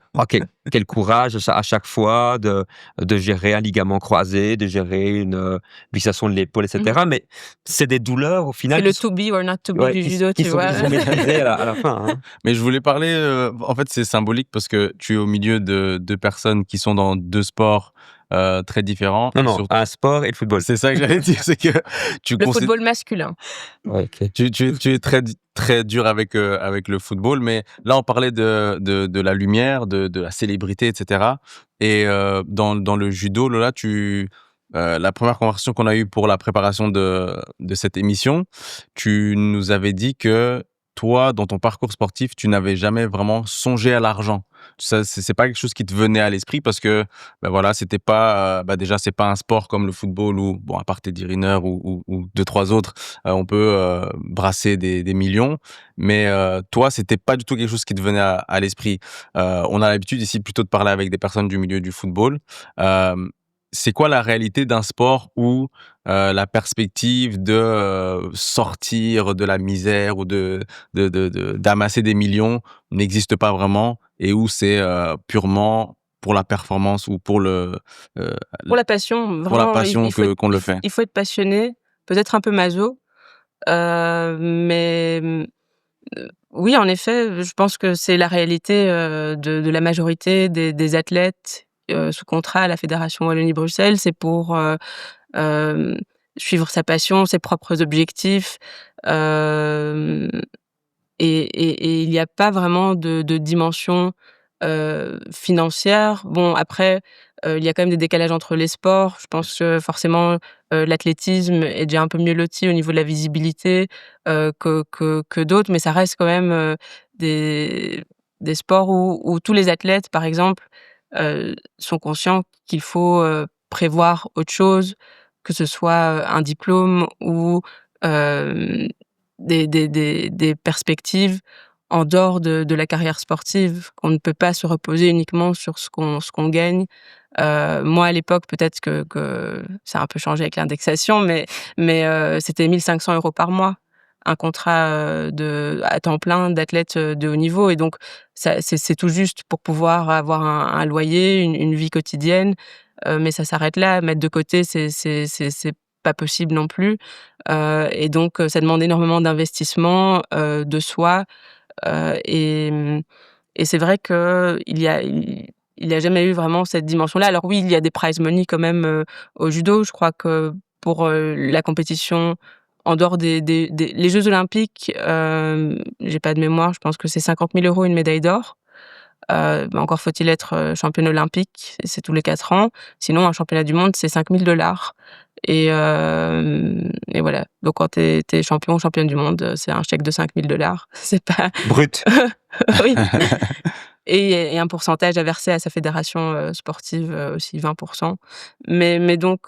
quel courage à chaque fois de gérer un ligament croisé, de gérer une luxation de l'épaule, etc. Mais c'est des douleurs au final. C'est le to be or not to be du judo, tu vois. Ils sont maîtrisés à la fin. Hein. Mais je voulais parler, en fait, c'est symbolique parce que tu es au milieu de deux personnes qui sont dans deux sports très différents. Non, un sport et le football. C'est ça que j'allais dire, c'est que le football masculin. Ouais, okay. Tu es très très dur avec le football, mais là on parlait de la lumière, de la célébrité, etc. Et dans le judo, Lola, la première conversation qu'on a eue pour la préparation de cette émission, tu nous avais dit que toi, dans ton parcours sportif, tu n'avais jamais vraiment songé à l'argent. Ça, c'est pas quelque chose qui te venait à l'esprit parce que, ben voilà, c'était pas, déjà, c'est pas un sport comme le football où, bon, à part Teddy Riner ou deux, trois autres, on peut brasser des millions. Mais toi, c'était pas du tout quelque chose qui te venait à l'esprit. On a l'habitude ici plutôt de parler avec des personnes du milieu du football. Euh, c'est quoi la réalité d'un sport où la perspective de sortir de la misère ou d'amasser des millions n'existe pas vraiment et où c'est purement pour la performance ou euh, Pour la passion, pour la vraiment, passion qu'on le fait. il faut être passionné, peut-être un peu maso, mais oui, en effet, je pense que c'est la réalité, de la majorité des athlètes, sous contrat à la Fédération Wallonie-Bruxelles. C'est pour, hem, suivre sa passion, ses propres objectifs, hem et il y a pas vraiment de dimension, financière. Bon après, il y a quand même des décalages entre les sports. Je pense que forcément, l'athlétisme est déjà un peu mieux loti au niveau de la visibilité, que d'autres, mais ça reste quand même, des des sports où tous les athlètes, par exemple, sont conscients qu'il faut, prévoir autre chose, que ce soit, un diplôme ou, hem des perspectives en dehors de la carrière sportive, qu'on ne peut pas se reposer uniquement sur ce qu'on gagne. Moi, à l'époque, peut-être que ça a un peu changé avec l'indexation, mais c'était 1 500 € par mois, un contrat, à temps plein d'athlète, de haut niveau et donc ça c'est tout juste pour pouvoir avoir un loyer, une vie quotidienne, mais ça s'arrête là. Mettre de côté, c'est pas possible non plus. Et donc ça demande énormément d'investissement, de soi, et c'est vrai qu'il y a jamais eu vraiment cette dimension-là. Alors oui, il y a des prize money quand même, au judo. Je crois que pour, la compétition en dehors des les jeux olympiques, j'ai pas de mémoire, je pense que c'est 50 000 € une médaille d'or. Bah, encore faut-il être, championne olympique et c'est tous les 4 ans. Sinon, un championnat du monde, c'est 5 000 et voilà. Donc quand tu es champion ou championne du monde, c'est un chèque de 5 000 C'est pas Brut. oui et un pourcentage à verser à sa fédération, sportive, aussi 20. Mais donc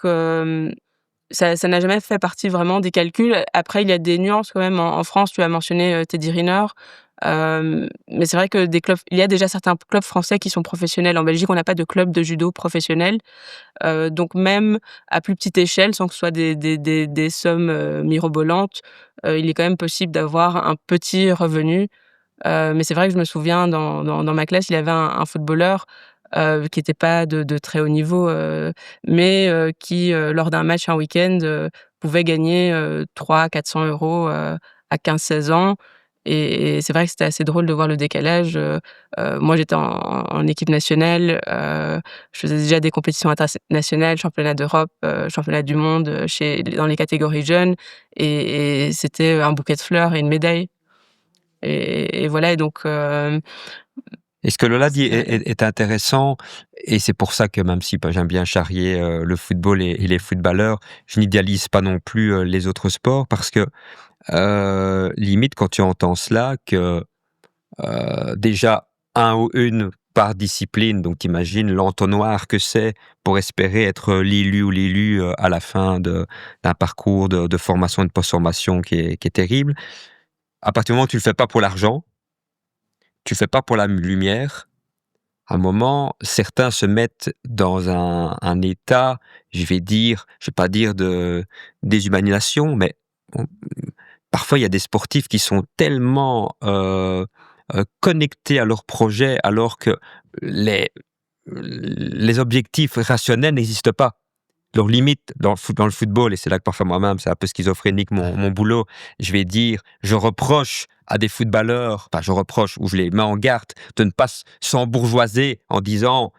ça n'a jamais fait partie vraiment des calculs. Après, il y a des nuances quand même en France. Tu as mentionné, Teddy Riner, mais c'est vrai que il y a déjà certains clubs français qui sont professionnels. En Belgique, on n'a pas de club de judo professionnel, donc même à plus petite échelle, sans que ce soit des sommes, mirobolantes, il est quand même possible d'avoir un petit revenu. Mais c'est vrai que je me souviens dans ma classe, il y avait un footballeur, qui était pas de très haut niveau, mais qui, lors d'un match un week-end, pouvait gagner, 300-400 € à 15-16 ans et c'est vrai que c'était assez drôle de voir le décalage, moi j'étais en équipe nationale, je faisais déjà des compétitions internationales, championnat d'Europe, championnat du monde, dans les catégories jeunes et c'était un bouquet de fleurs et une médaille et voilà et donc Et ce que Lola dit c'est est intéressant, et c'est pour ça que même si bah, j'aime bien charrier le football et les footballeurs, je n'idéalise pas non plus les autres sports parce que limite quand tu entends cela que déjà un ou une par discipline, donc t'imagines l'entonnoir que c'est pour espérer être l'élu ou l'élu à la fin d'un parcours de formation et de post-formation qui est terrible. À partir du moment où tu le fais pas pour l'argent, tu le fais pas pour la lumière, à un moment, certains se mettent dans un état, je vais pas dire de déshumanisation, mais on parfois il y a des sportifs qui sont tellement, connectés à leur projet alors que les les objectifs rationnels n'existent pas. Leur limite dans le football, et c'est là que parfois moi-même, c'est un peu schizophrénique mon boulot, je vais dire, je reproche à des footballeurs, enfin je reproche ou je les mets en garde de ne pas s'embourgeoiser en disant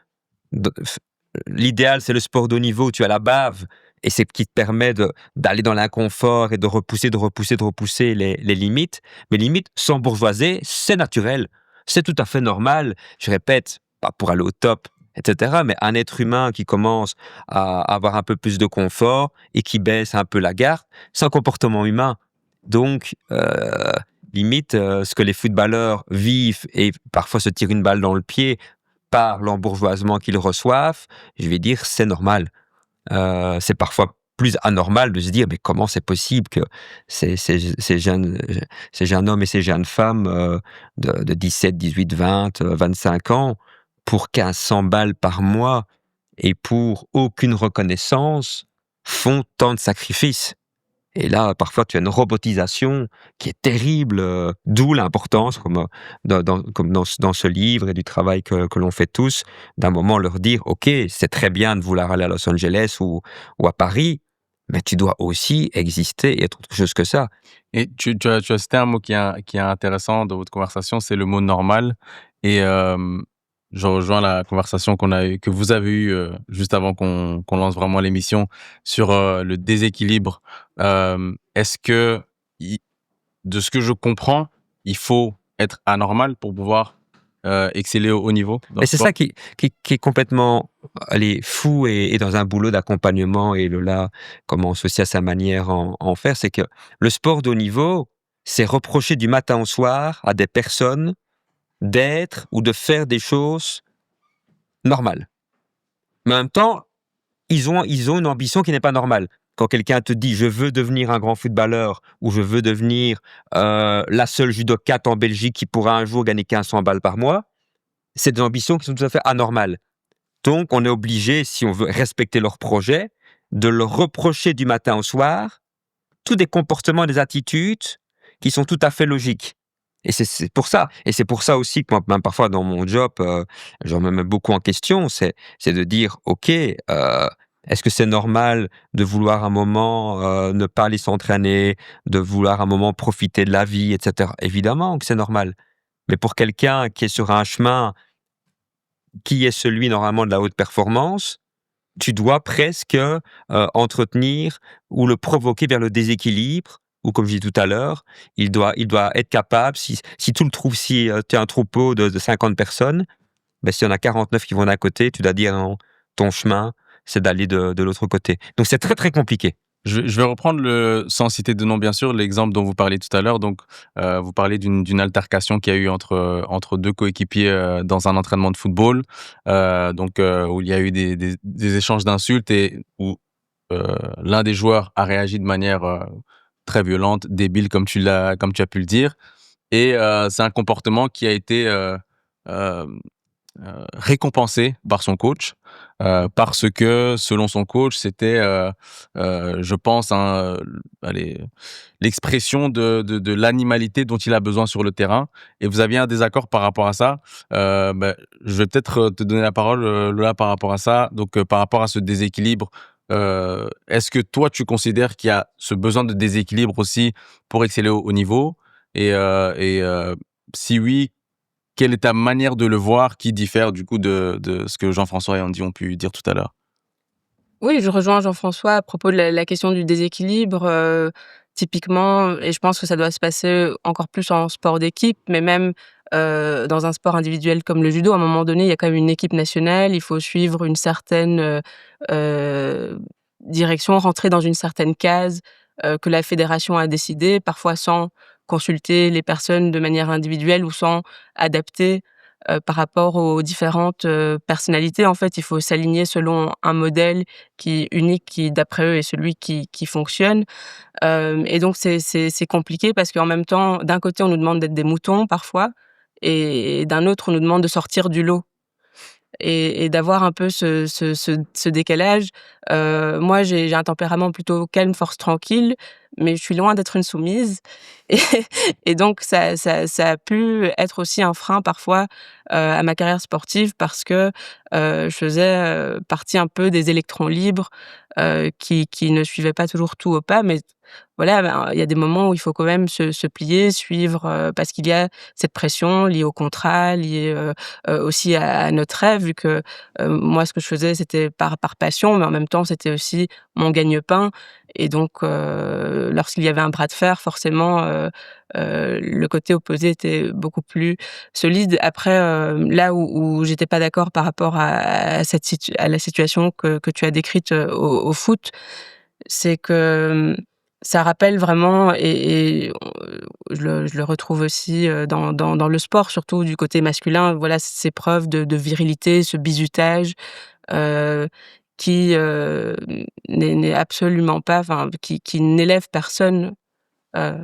de f l'idéal c'est le sport de haut niveau, tu as la bave et c'est ce qui te permet d'aller dans l'inconfort et de repousser les limites. Mais limite, s'embourgeoiser, c'est naturel, c'est tout à fait normal. Je répète, pas pour aller au top et cetera, mais un être humain qui commence à avoir un peu plus de confort et qui baisse un peu la garde, c'est un comportement humain. Donc limite, ce que les footballeurs vivent et parfois se tirent une balle dans le pied par l'embourgeoisement qu'ils reçoivent, je vais dire, c'est normal. C'est parfois plus anormal de se dire: «Mais comment c'est possible que ces jeunes hommes et ces jeunes femmes, de 17, 18, 20, 25 ans, pour 1 500 balles par mois et pour aucune reconnaissance, font tant de sacrifices?» Et là, parfois, tu as une robotisation qui est terrible, d'où l'importance, comme dans ce livre et du travail que l'on fait tous, d'un moment leur dire: «OK, c'est très bien de vouloir aller à Los Angeles ou à Paris, mais tu dois aussi exister et être autre chose que ça». Et tu as cité un mot qui est intéressant dans votre conversation, c'est le mot normal. Et je rejoins la conversation que vous avez eue juste avant qu'on lance vraiment l'émission sur le déséquilibre. Est-ce que, de ce que je comprends, il faut être anormal pour pouvoir exceller au haut niveau dans Et le c'est sport? ça qui est complètement, allez, fou et dans un boulot d'accompagnement et Lola commence aussi à sa manière en faire, c'est que le sport de haut niveau, c'est reprocher du matin au soir à des personnes d'être ou de faire des choses normales. Mais en même temps, ils ont une ambition qui n'est pas normale. Quand quelqu'un te dit: «Je veux devenir un grand footballeur» ou «Je veux devenir, la seule judokate en Belgique qui pourra un jour gagner 1 500 balles par mois», c'est des ambitions qui sont tout à fait anormales. Donc on est obligé, si on veut respecter leur projet, de leur reprocher du matin au soir tous des comportements et des attitudes qui sont tout à fait logiques. Et c'est pour ça. Et c'est pour ça aussi que moi, même parfois dans mon job, je remets même beaucoup en question, c'est de dire: «OK, est-ce que c'est normal de vouloir un moment, ne pas aller s'entraîner, de vouloir un moment profiter de la vie et cetera?» Évidemment que c'est normal. Mais pour quelqu'un qui est sur un chemin qui est celui normalement de la haute performance, tu dois presque, entretenir ou le provoquer vers le déséquilibre ou comme je disais tout à l'heure, il doit être capable si tu le trouves si, tu as un troupeau de 50 personnes, ben s'il y en a 49 qui vont d'un côté, tu dois dire: «Non, ton chemin, c'est d'aller de l'autre côté». Donc c'est très, très compliqué. Je vais reprendre sans citer de nom bien sûr, l'exemple dont vous parliez tout à l'heure. Donc, vous parlez d'une altercation qu'il y a eu entre 2 coéquipiers, dans un entraînement de football, où il y a eu des échanges d'insultes et où, l'un des joueurs a réagi de manière, très violente, débile comme tu as pu le dire. Et c'est un comportement qui a été, hem récompensé par son coach, parce que selon son coach, c'était, je pense, hein, allez, l'expression de l'animalité dont il a besoin sur le terrain. Et vous aviez un désaccord par rapport à ça. Je vais peut-être te donner la parole, Lola, par rapport à ça. Donc, par rapport à ce déséquilibre, est-ce que toi, tu considères qu'il y a ce besoin de déséquilibre aussi pour exceller au haut niveau? Si oui, quelle est ta manière de le voir qui diffère du coup de ce que Jean-François et Andy ont pu dire tout à l'heure? Oui, je rejoins Jean-François à propos de la question du déséquilibre, typiquement et je pense que ça doit se passer encore plus en sport d'équipe, mais même, dans un sport individuel comme le judo, à un moment donné, il y a quand même une équipe nationale, il faut suivre une certaine, direction, rentrer dans une certaine case, que la fédération a décidée, parfois sans consulter les personnes de manière individuelle ou sans adapter, par rapport aux différentes, personnalités. En fait, il faut s'aligner selon un modèle qui est unique, qui d'après eux est celui qui fonctionne. Et donc c'est compliqué parce qu'en même temps, d'un côté, on nous demande d'être des moutons parfois et d'un autre, on nous demande de sortir du lot et d'avoir un peu ce décalage. Moi, j'ai un tempérament plutôt calme, force tranquille, mais je suis loin d'être une soumise et et donc ça a pu être aussi un frein parfois, à ma carrière sportive parce que, je faisais, partie un peu des électrons libres, qui ne suivaient pas toujours tout au pas, mais voilà, ben, il y a des moments où il faut quand même se plier, suivre, parce qu'il y a cette pression liée au contrat, liée, aussi à notre rêve vu que, moi ce que je faisais c'était par passion, mais en même temps c'était aussi mon gagne-pain et donc lorsqu'il y avait un bras de fer forcément, le côté opposé était beaucoup plus solide. Après, là où j'étais pas d'accord par rapport à la situation que tu as décrite, au foot, c'est que, ça rappelle vraiment et je le retrouve aussi, dans le sport, surtout du côté masculin. Voilà, ces preuves de virilité, ce bizutage, heu, qui, n'est absolument pas enfin, qui n'élève personne, heu,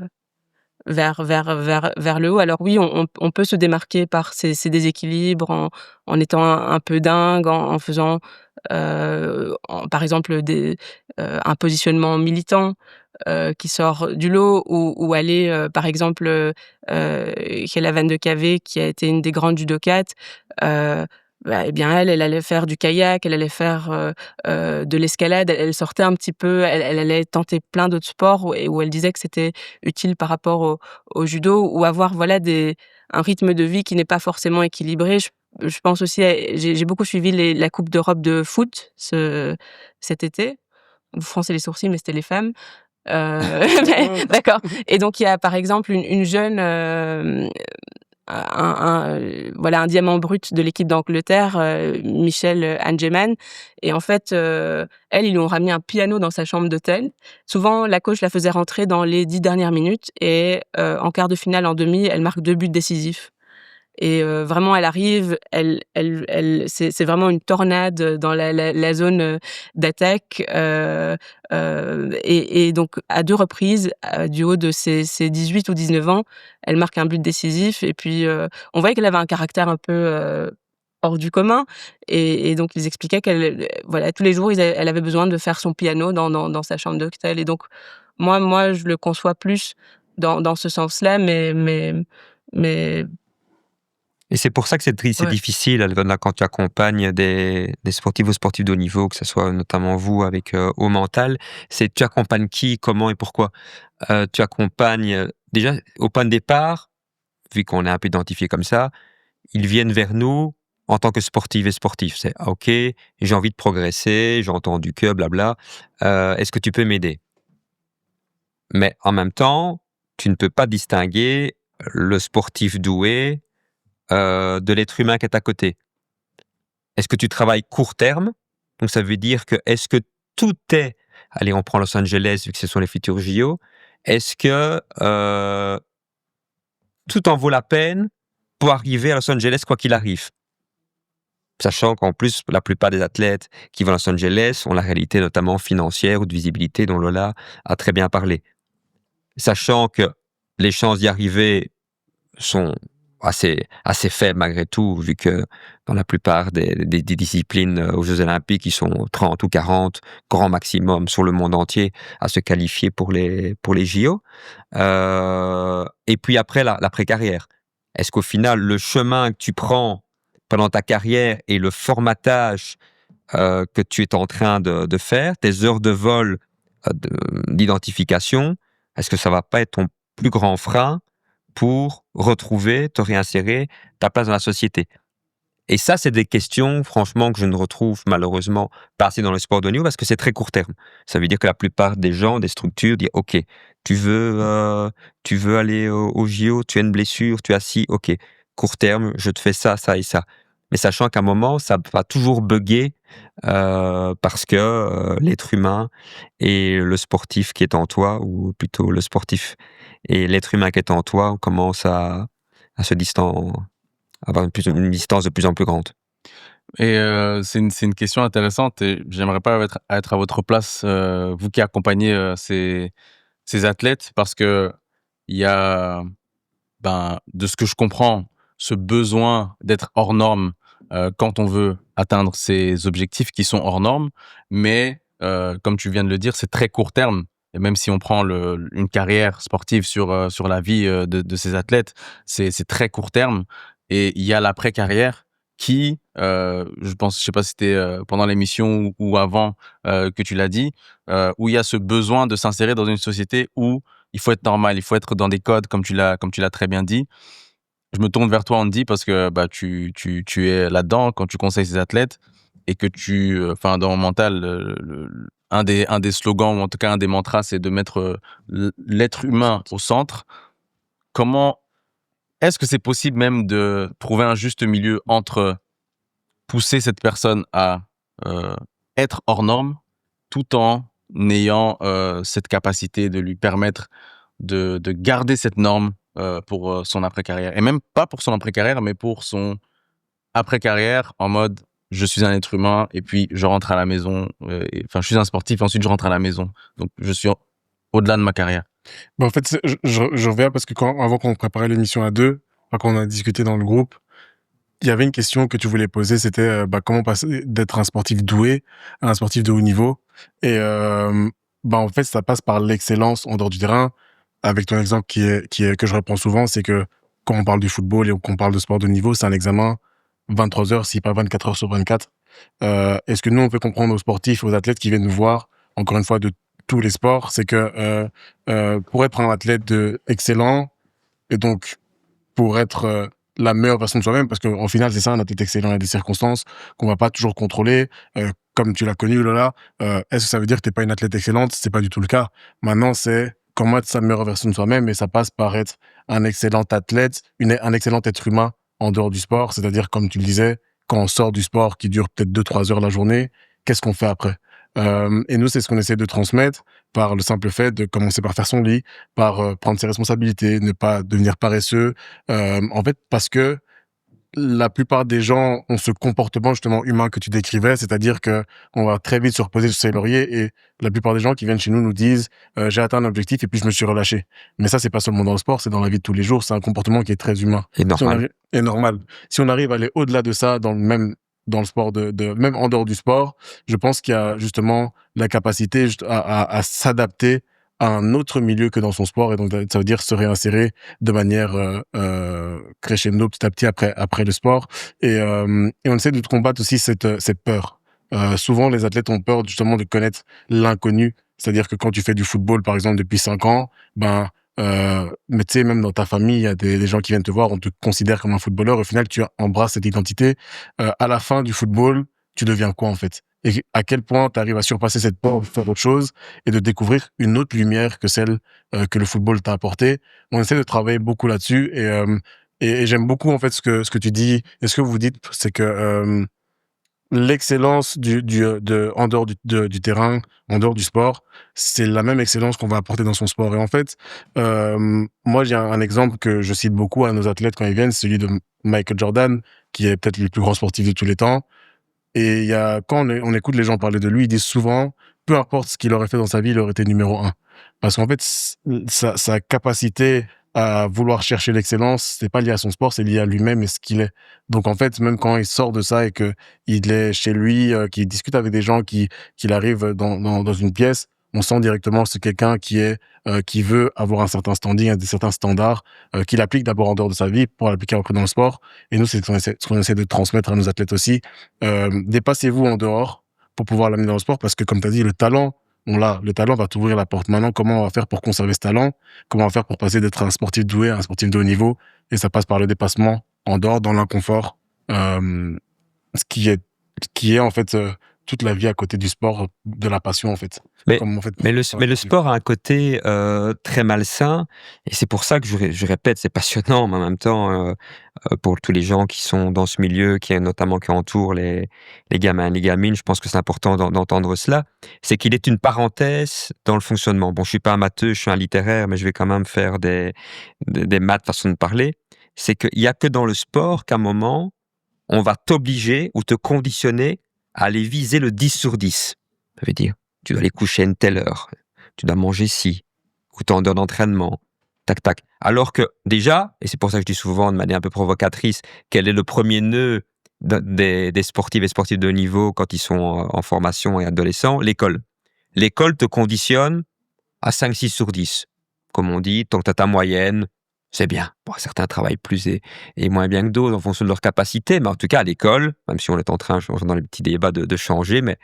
vers le haut. Alors oui, on peut se démarquer par ces déséquilibres en étant un peu dingue, en faisant, par exemple un positionnement militant, qui sort du lot ou aller, par exemple, Hella Van de Cave qui a été une des grandes judokates, heu, bah, eh bien elle allait faire du kayak, elle allait faire, de l'escalade, elle sortait un petit peu, elle allait tenter plein d'autres sports où elle disait que c'était utile par rapport au judo ou avoir voilà un rythme de vie qui n'est pas forcément équilibré. Je pense aussi à j'ai beaucoup suivi la coupe d'Europe de foot cet été. Vous froncez les sourcils, mais c'était les femmes. D'accord et donc il y a par exemple une jeune, voilà un diamant brut de l'équipe d'Angleterre, Michelle Angeman et en fait, elle, ils lui ont ramené un piano dans sa chambre d'hôtel. Souvent, la coach la faisait rentrer dans les 10 dernières minutes et en quart de finale, en demi, elle marque 2 buts décisifs. Et vraiment elle arrive, c'est vraiment une tornade dans la zone, d'attaque, et donc à 2 reprises, du haut de ses 18 ou 19 ans, elle marque un but décisif et puis, on voyait qu'elle avait un caractère un peu, hors du commun et donc ils expliquaient qu'elle, voilà, tous les jours, elle avait besoin de faire son piano dans sa chambre d'hôtel et donc moi je le conçois plus dans ce sens-là mais Et c'est pour ça que c'est ouais. difficile, là, quand tu accompagnes des sportifs ou sportifs de haut niveau, que ce soit notamment vous avec Haut Mental, c'est tu accompagnes qui, comment et pourquoi? Tu accompagnes, déjà au point de départ, vu qu'on est un peu identifié comme ça, ils viennent vers nous en tant que sportives et sportifs. C'est: «Ah OK, j'ai envie de progresser, j'ai entendu que blabla, est-ce que tu peux m'aider?» Mais en même temps, tu ne peux pas distinguer le sportif doué, de l'être humain qui est à côté. Est-ce que tu travailles court terme? Donc ça veut dire que est-ce que tout est allez, on prend Los Angeles vu que ce sont les futurs JO. Est-ce que, tout en vaut la peine pour arriver à Los Angeles quoi qu'il arrive? Sachant qu'en plus, la plupart des athlètes qui vont à Los Angeles ont la réalité notamment financière ou de visibilité dont Lola a très bien parlé. Sachant que les chances d'y arriver sont assez faibles malgré tout, vu que dans la plupart des disciplines aux Jeux Olympiques, ils sont 30 ou 40, grand maximum sur le monde entier, à se qualifier pour les JO. Et puis après, l'après-carrière. Est-ce qu'au final, le chemin que tu prends pendant ta carrière et le formatage que tu es en train de faire, tes heures de vol d'identification, est-ce que ça va pas être ton plus grand frein pour retrouver, te réinsérer, ta place dans la société? Et ça, c'est des questions, franchement, que je ne retrouve malheureusement pas assez dans le sport de haut niveau parce que c'est très court terme. Ça veut dire que la plupart des gens, des structures, disent: «OK, tu veux aller au JO, tu as une blessure, tu as ci, OK, court terme, je te fais ça, ça et ça». Mais sachant qu'à un moment, ça va toujours bugger, parce que, l'être humain et le sportif qui est en toi ou plutôt le sportif et l'être humain qui est en toi, on commence à se avoir une distance de plus en plus grande. Et c'est une question intéressante et j'aimerais pas être à votre place, vous qui accompagnez, ces athlètes parce qu'il y a, ben, de ce que je comprends, ce besoin d'être hors norme, quand on veut atteindre ces objectifs qui sont hors normes. Mais comme tu viens de le dire, c'est très court terme et même si on prend une carrière sportive sur la vie, de ces athlètes, c'est très court terme et il y a l'après-carrière qui, je pense, je sais pas si c'était, pendant l'émission ou avant, que tu l'as dit, où il y a ce besoin de s'insérer dans une société où il faut être normal, il faut être dans des codes comme tu l'as très bien dit. Je me tourne vers toi, Andy, parce que bah, tu es là-dedans quand tu conseilles ces athlètes et que enfin, dans Mental, un des slogans ou en tout cas un des mantras, c'est de mettre l'être humain au centre. Comment est-ce que c'est possible même de trouver un juste milieu entre pousser cette personne à euh, être hors norme tout en ayant cette capacité de lui permettre de garder cette norme pour son après-carrière. Et même pas pour son après-carrière, mais pour son après-carrière en mode je suis un être humain et puis je rentre à la maison. Enfin, je suis un sportif et ensuite je rentre à la maison. Donc, je suis au-delà de ma carrière. En fait, je reviens parce que avant qu'on préparait l'émission à deux, quand on a discuté dans le groupe, il y avait une question que tu voulais poser, c'était comment passer d'être un sportif doué à un sportif de haut niveau. Et en fait, ça passe par l'excellence en dehors du terrain. Avec ton exemple que je reprends souvent, c'est que quand on parle du football et qu'on parle de sport de haut niveau, c'est un examen 23 heures, si pas 24 heures sur 24. Et ce que nous, on fait comprendre aux sportifs, aux athlètes qui viennent nous voir, encore une fois, de tous les sports, c'est que pour être un athlète excellent, et donc pour être la meilleure version de soi-même, parce qu'en final, c'est ça, un athlète excellent, il y a des circonstances qu'on va pas toujours contrôler. Comme tu l'as connu, Lola, est-ce que ça veut dire que t'es pas une athlète excellente? C'est pas du tout le cas. Maintenant, c'est comment être sa meilleure version de soi-même, et ça passe par être un excellent athlète, un excellent être humain en dehors du sport. C'est-à-dire, comme tu le disais, quand on sort du sport qui dure peut-être 2-3 heures la journée, qu'est-ce qu'on fait après? Et nous, c'est ce qu'on essaie de transmettre par le simple fait de commencer par faire son lit, par prendre ses responsabilités, ne pas devenir paresseux. En fait, parce que la plupart des gens ont ce comportement justement humain que tu décrivais, c'est-à-dire que on va très vite se reposer sur ses lauriers, et la plupart des gens qui viennent chez nous nous disent j'ai atteint un objectif et puis je me suis relâché. Mais ça, c'est pas seulement dans le sport, c'est dans la vie de tous les jours, c'est un comportement qui est très humain. Et normal. Et normal. Si on arrive à aller au-delà de ça dans le sport même en dehors du sport, je pense qu'il y a justement la capacité à s'adapter à un autre milieu que dans son sport, et donc ça veut dire se réinsérer de manière crescendo petit à petit après le sport, et on essaie de combattre aussi cette peur. Souvent les athlètes ont peur justement de connaître l'inconnu, c'est-à-dire que quand tu fais du football par exemple depuis 5 ans, mais tu sais, même dans ta famille, il y a des gens qui viennent te voir, on te considère comme un footballeur, au final tu embrasses cette identité. À la fin du football, tu deviens quoi en fait? Et à quel point tu arrives à surpasser cette peur de faire autre chose et de découvrir une autre lumière que celle que le football t'a apportée. On essaie de travailler beaucoup là-dessus, et j'aime beaucoup en fait ce que tu dis et ce que vous dites, c'est que l'excellence en dehors du terrain, en dehors du sport, c'est la même excellence qu'on va apporter dans son sport. Et en fait, moi j'ai un exemple que je cite beaucoup à nos athlètes quand ils viennent, c'est celui de Michael Jordan, qui est peut-être le plus grand sportif de tous les temps. Et quand on écoute les gens parler de lui, ils disent souvent, peu importe ce qu'il aurait fait dans sa vie, il aurait été numéro 1. Parce qu'en fait, sa capacité à vouloir chercher l'excellence, c'est pas lié à son sport, c'est lié à lui-même et ce qu'il est. Donc en fait, même quand il sort de ça et que il est chez lui, qu'il discute avec des gens, qu'il arrive dans une pièce, on sent directement que c'est quelqu'un qui veut avoir un certain standing, certains standards, qu'il applique d'abord en dehors de sa vie pour l'appliquer après dans le sport. Et nous, c'est ce qu'on essaie de transmettre à nos athlètes aussi. Dépassez-vous en dehors pour pouvoir l'amener dans le sport, parce que comme tu as dit, le talent, le talent va t'ouvrir la porte. Maintenant, comment on va faire pour conserver ce talent? Comment on va faire pour passer d'être un sportif doué à un sportif de haut niveau? Et ça passe par le dépassement en dehors, dans l'inconfort, ce qui est en fait toute la vie à côté du sport, de la passion en fait. Mais, Comme, en fait, mais le sport a un côté très malsain, et c'est pour ça que je répète, c'est passionnant, mais en même temps, pour tous les gens qui sont dans ce milieu, qui entourent les gamins et les gamines, je pense que c'est important d'entendre cela, c'est qu'il est une parenthèse dans le fonctionnement. Bon, je suis pas un matheux, je suis un littéraire, mais je vais quand même faire des maths, façon de parler. C'est qu'il y a que dans le sport qu'à un moment, on va t'obliger ou te conditionner à aller viser le 10 sur 10. Ça veut dire, tu dois aller coucher à une telle heure, tu dois manger ci, ou tant d'heures d'entraînement, tac, tac. Alors que déjà, et c'est pour ça que je dis souvent de manière un peu provocatrice, quel est le premier nœud des sportifs et sportifs de haut niveau quand ils sont en formation et adolescents? L'école. L'école te conditionne à 5-6 sur 10. Comme on dit, tant que tu as ta moyenne, c'est bien. Bon, certains travaillent plus et moins bien que d'autres en fonction de leur capacité, mais en tout cas, à l'école, même si on est en train, dans les petits débats, de changer, mais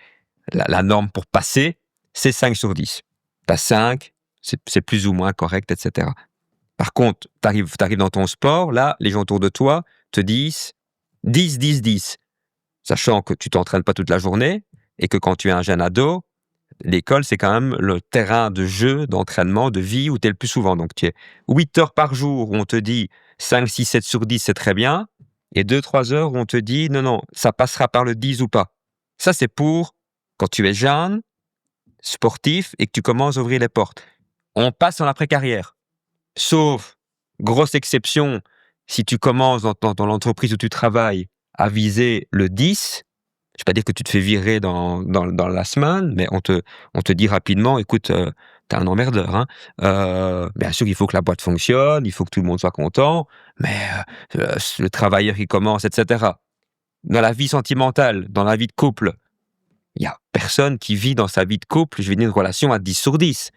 la norme pour passer, c'est 5 sur 10. Tu as 5, c'est plus ou moins correct, etc. Par contre, tu arrives dans ton sport, là, les gens autour de toi te disent 10, 10, 10. Sachant que tu t'entraînes pas toute la journée et que quand tu es un jeune ado, l'école, c'est quand même le terrain de jeu, d'entraînement, de vie où tu es le plus souvent. Donc, tu es 8 heures par jour où on te dit 5, 6, 7 sur 10, c'est très bien. Et 2-3 heures où on te dit non, ça passera par le 10 ou pas. Ça, c'est pour quand tu es jeune, sportif et que tu commences à ouvrir les portes. On passe en après-carrière. Sauf, grosse exception, si tu commences dans l'entreprise où tu travailles à viser le 10, je vais pas dire que tu te fais virer dans la semaine, mais on te dit rapidement, écoute, t'es un emmerdeur, hein. Bien sûr, il faut que la boîte fonctionne, il faut que tout le monde soit content, mais le travailleur qui commence, etc. Dans la vie sentimentale, dans la vie de couple, il y a personne qui vit dans sa vie de couple, je vais dire, une relation à 10 sur 10.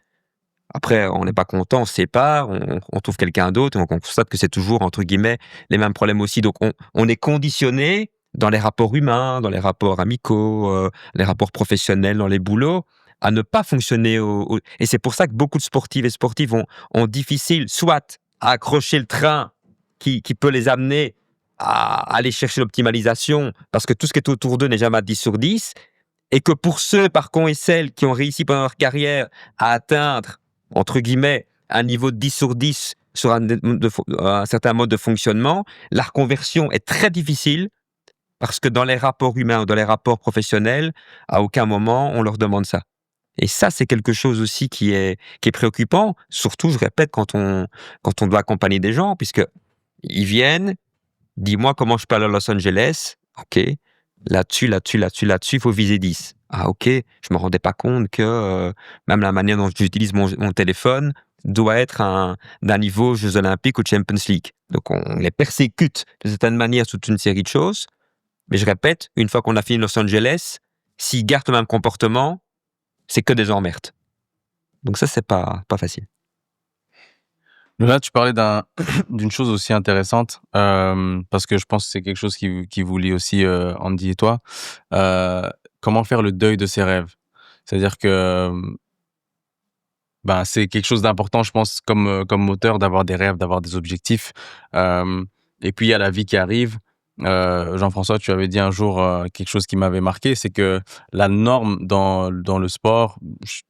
Après, on n'est pas content, on se sépare, on trouve quelqu'un d'autre, et on constate que c'est toujours, entre guillemets, les mêmes problèmes aussi. Donc, on est conditionné dans les rapports humains, dans les rapports amicaux, les rapports professionnels, dans les boulots, à ne pas fonctionner Et c'est pour ça que beaucoup de sportives et sportifs ont difficile, soit à accrocher le train qui peut les amener à aller chercher l'optimalisation, parce que tout ce qui est autour d'eux n'est jamais à 10 sur 10, et que pour ceux, par contre, et celles qui ont réussi pendant leur carrière à atteindre, entre guillemets, un niveau de 10 sur 10 sur un certain mode de fonctionnement, la reconversion est très difficile parce que dans les rapports humains ou dans les rapports professionnels, à aucun moment on leur demande ça. Et ça, c'est quelque chose aussi qui est préoccupant, surtout, je répète, quand on doit accompagner des gens, puisque ils viennent, dis-moi comment je peux aller à Los Angeles, ok, là-dessus, il faut viser 10. Ah ok, je me rendais pas compte que même la manière dont j'utilise mon téléphone doit être d'un niveau Jeux Olympiques ou Champions League. Donc on les persécute de certaine manière toute une série de choses. Mais je répète, une fois qu'on a fini Los Angeles, s'ils gardent le même comportement, c'est que des emmerdes. Donc ça, c'est pas facile. Là, tu parlais d'une chose aussi intéressante, parce que je pense que c'est quelque chose qui vous lie aussi, Andy et toi. Comment faire le deuil de ses rêves? C'est-à-dire que, ben, c'est quelque chose d'important, je pense, comme moteur, d'avoir des rêves, d'avoir des objectifs. Et puis, il y a la vie qui arrive. Jean-François, tu avais dit un jour quelque chose qui m'avait marqué, c'est que la norme dans le sport,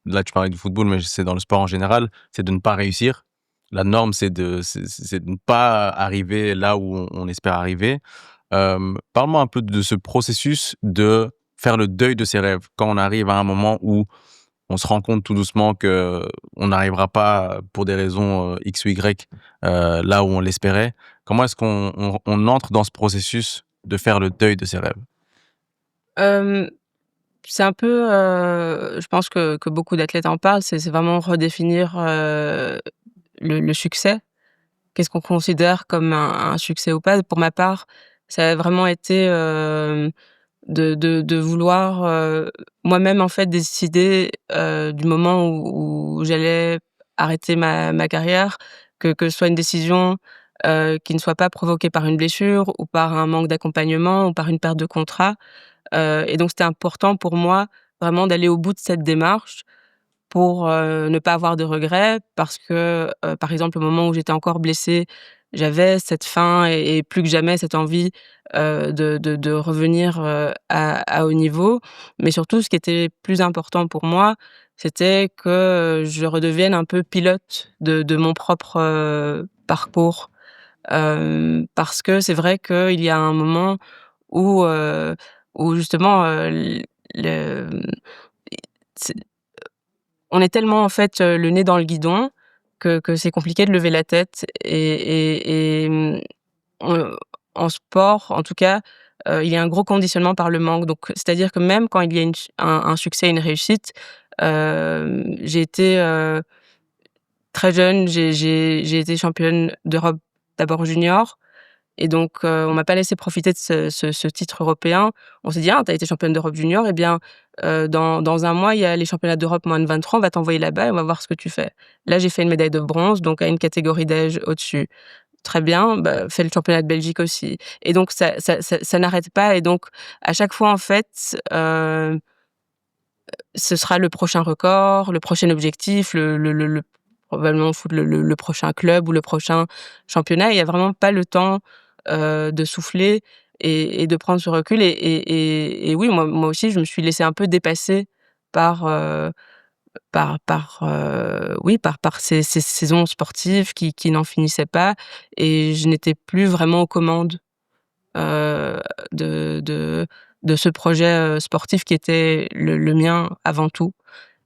là, tu parlais du football, mais c'est dans le sport en général, c'est de ne pas réussir. La norme, c'est de ne pas arriver là où on espère arriver. Parle-moi un peu de ce processus de faire le deuil de ses rêves. Quand on arrive à un moment où on se rend compte tout doucement que on n'arrivera pas pour des raisons X ou Y là où on l'espérait. Comment est-ce qu'on entre dans ce processus de faire le deuil de ses rêves? Hem, c'est un peu, je pense que beaucoup d'athlètes en parlent, c'est vraiment redéfinir, le succès. Qu'est-ce qu'on considère comme un succès ou pas? Pour ma part, ça a vraiment été, de vouloir, moi-même, en fait, décider, du moment où j'allais arrêter ma carrière, que ce soit une décision, qui ne soit pas provoquée par une blessure ou par un manque d'accompagnement ou par une perte de contrat. Et donc c'était important pour moi vraiment d'aller au bout de cette démarche pour, ne pas avoir de regrets parce que, par exemple, au moment où j'étais encore blessée, j'avais cette faim et plus que jamais cette envie, de revenir, à haut niveau. Mais surtout, ce qui était plus important pour moi, c'était que, je redevienne un peu pilote de mon propre, parcours. Parce que c'est vrai qu'il y a un moment où, où justement, le c'est on est tellement en fait, le nez dans le guidon que c'est compliqué de lever la tête on en sport, en tout cas, il y a un gros conditionnement par le manque. Donc c'est-à-dire que même quand il y a un succès, une réussite, j'ai été, très jeune, j'ai été championne d'Europe d'abord junior et donc on m'a pas laissé profiter de ce titre européen. On s'est dit: «Ah, tu as été championne d'Europe junior, eh bien, dans 1 mois, il y a les championnats d'Europe moins de 23, on va t'envoyer là-bas et on va voir ce que tu fais». Là, j'ai fait une médaille de bronze, donc à une catégorie d'âge au-dessus. Très bien, bah, fais le championnat de Belgique aussi et donc ça n'arrête pas et donc à chaque fois, en fait, ce sera le prochain record, le prochain objectif, le probablement foot le prochain club ou le prochain championnat. Il y a vraiment pas le temps, de souffler et de prendre ce recul et oui, moi aussi, je me suis laissée un peu dépasser par, oui, par ces saisons sportives qui n'en finissaient pas et je n'étais plus vraiment aux commandes, heu, de ce projet, sportif qui était le mien avant tout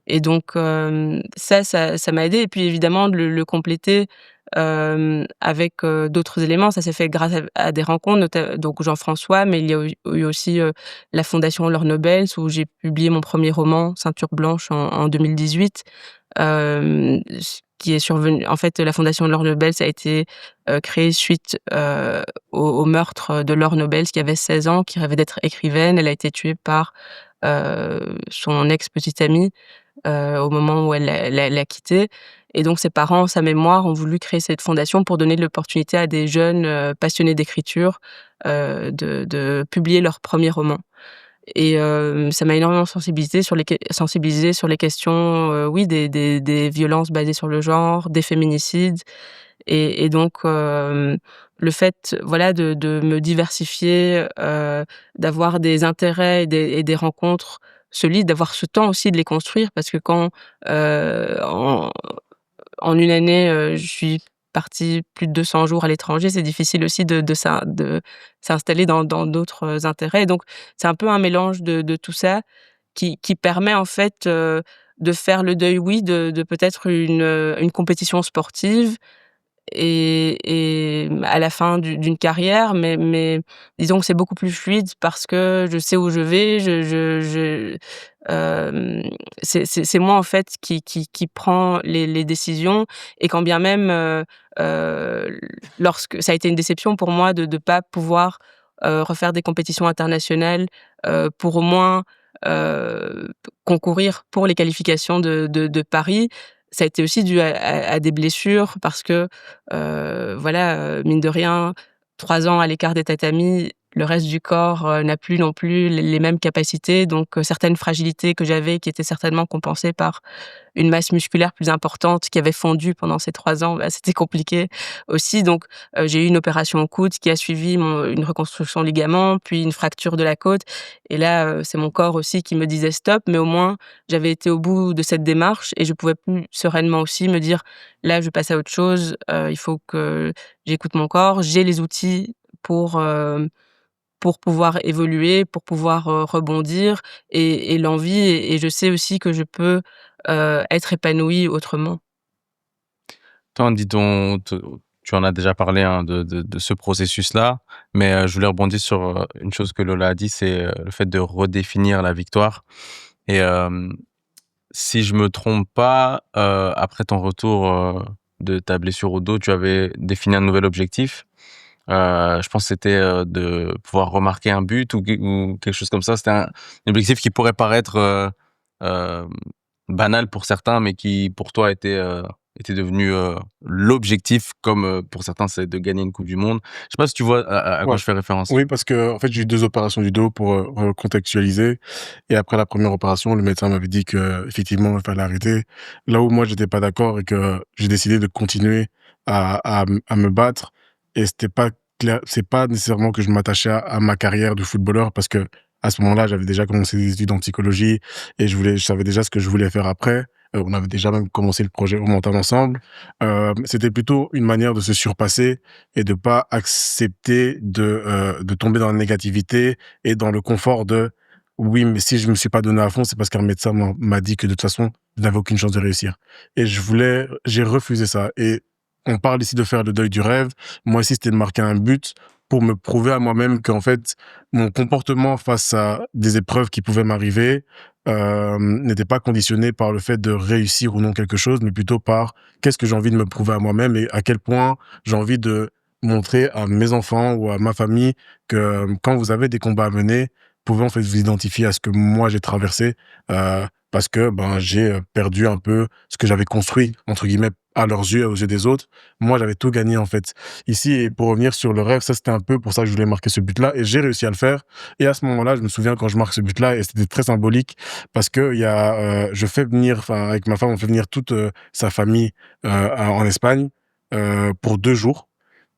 Et donc ça m'a aidée et puis évidemment de le compléter, avec, d'autres éléments. Ça s'est fait grâce à des rencontres, donc Jean-François, mais il y a eu aussi, la fondation Laure Nobels où j'ai publié mon premier roman Ceinture blanche en 2018. Ce qui est survenu en fait, la fondation Laure Nobels a été, créée suite, au meurtre de Laure Nobels qui avait 16 ans, qui rêvait d'être écrivaine. Elle a été tuée par, son ex-petite amie, au moment où elle l'a quitté et donc ses parents, en sa mémoire, ont voulu créer cette fondation pour donner l'opportunité à des jeunes, passionnés d'écriture, de publier leur premier roman et ça m'a énormément sensibilisée sur les questions, oui, des violences basées sur le genre, des féminicides et donc le fait, voilà, de me diversifier, d'avoir des intérêts et des rencontres solides, d'avoir ce temps aussi de les construire parce que quand, en une année, je suis partie plus de 200 jours à l'étranger, c'est difficile aussi de s'installer dans d'autres intérêts et donc c'est un peu un mélange de tout ça qui permet en fait, de faire le deuil, oui, de peut-être une compétition sportive et à la fin d'une carrière, mais disons que c'est beaucoup plus fluide parce que je sais où je vais, hem, c'est moi en fait qui prend les décisions et quand bien même, lorsque ça a été une déception pour moi de pas pouvoir, refaire des compétitions internationales, pour au moins, concourir pour les qualifications de Paris. Ça a été aussi dû à des blessures parce que, voilà, mine de rien, 3 ans à l'écart des tatamis, le reste du corps, n'a plus non plus les mêmes capacités donc certaines fragilités que j'avais qui étaient certainement compensées par une masse musculaire plus importante qui avait fondu pendant ces 3 ans, bah, c'était compliqué aussi donc j'ai eu une opération au coude qui a suivi une reconstruction ligament, puis une fracture de la côte et là, c'est mon corps aussi qui me disait: «Stop», mais au moins j'avais été au bout de cette démarche et je pouvais plus sereinement aussi me dire: «Là, je passe à autre chose, il faut que j'écoute mon corps». J'ai les outils pour pouvoir évoluer, pour pouvoir, rebondir et l'envie et je sais aussi que je peux, être épanouie autrement. Toi, dis ton te tu en as déjà parlé, hein, de ce processus-là, mais je voulais rebondir sur, une chose que Lola a dit, c'est, le fait de redéfinir la victoire et si je me trompe pas, après ton retour, de ta blessure au dos, tu avais défini un nouvel objectif. Je pense que c'était, de pouvoir remarquer un but ou quelque chose comme ça. C'était un objectif qui pourrait paraître, hem, banal pour certains, mais qui pour toi était devenu, l'objectif comme, pour certains, c'est de gagner une coupe du monde. Je sais pas si tu vois à quoi Ouais. je fais référence? Oui, parce que en fait, j'ai eu 2 opérations du dos pour, recontextualiser et après la première opération, le médecin m'avait dit qu'effectivement, il fallait arrêter. Là où moi, j'étais pas d'accord et que j'ai décidé de continuer à me battre et c'est pas nécessairement que je m'attachais à ma carrière de footballeur parce que à ce moment-là, j'avais déjà commencé des études en psychologie et je savais déjà ce que je voulais faire après. On avait déjà même commencé le projet au mental ensemble. C'était plutôt une manière de se surpasser et de pas accepter de tomber dans la négativité et dans le confort de oui, mais si je me suis pas donné à fond, c'est parce qu'un médecin m'a dit que de toute façon, je n'avais aucune chance de réussir. Et j'ai refusé ça. Et on parle ici de faire le deuil du rêve. Moi ici, c'était de marquer un but pour me prouver à moi-même qu'en fait, mon comportement face à des épreuves qui pouvaient m'arriver, n'était pas conditionné par le fait de réussir ou non quelque chose, mais plutôt par qu'est-ce que j'ai envie de me prouver à moi-même et à quel point j'ai envie de montrer à mes enfants ou à ma famille que quand vous avez des combats à mener, vous pouvez en fait vous identifier à ce que moi j'ai traversé parce que ben j'ai perdu un peu ce que j'avais construit entre guillemets à leurs yeux et aux yeux des autres. Moi, j'avais tout gagné en fait. Ici, et pour revenir sur le rêve, ça c'était un peu pour ça que je voulais marquer ce but-là et j'ai réussi à le faire. Et à ce moment-là, je me souviens quand je marque ce but-là et c'était très symbolique parce que je fais venir, enfin avec ma femme, on fait venir toute sa famille en Espagne pour 2 jours.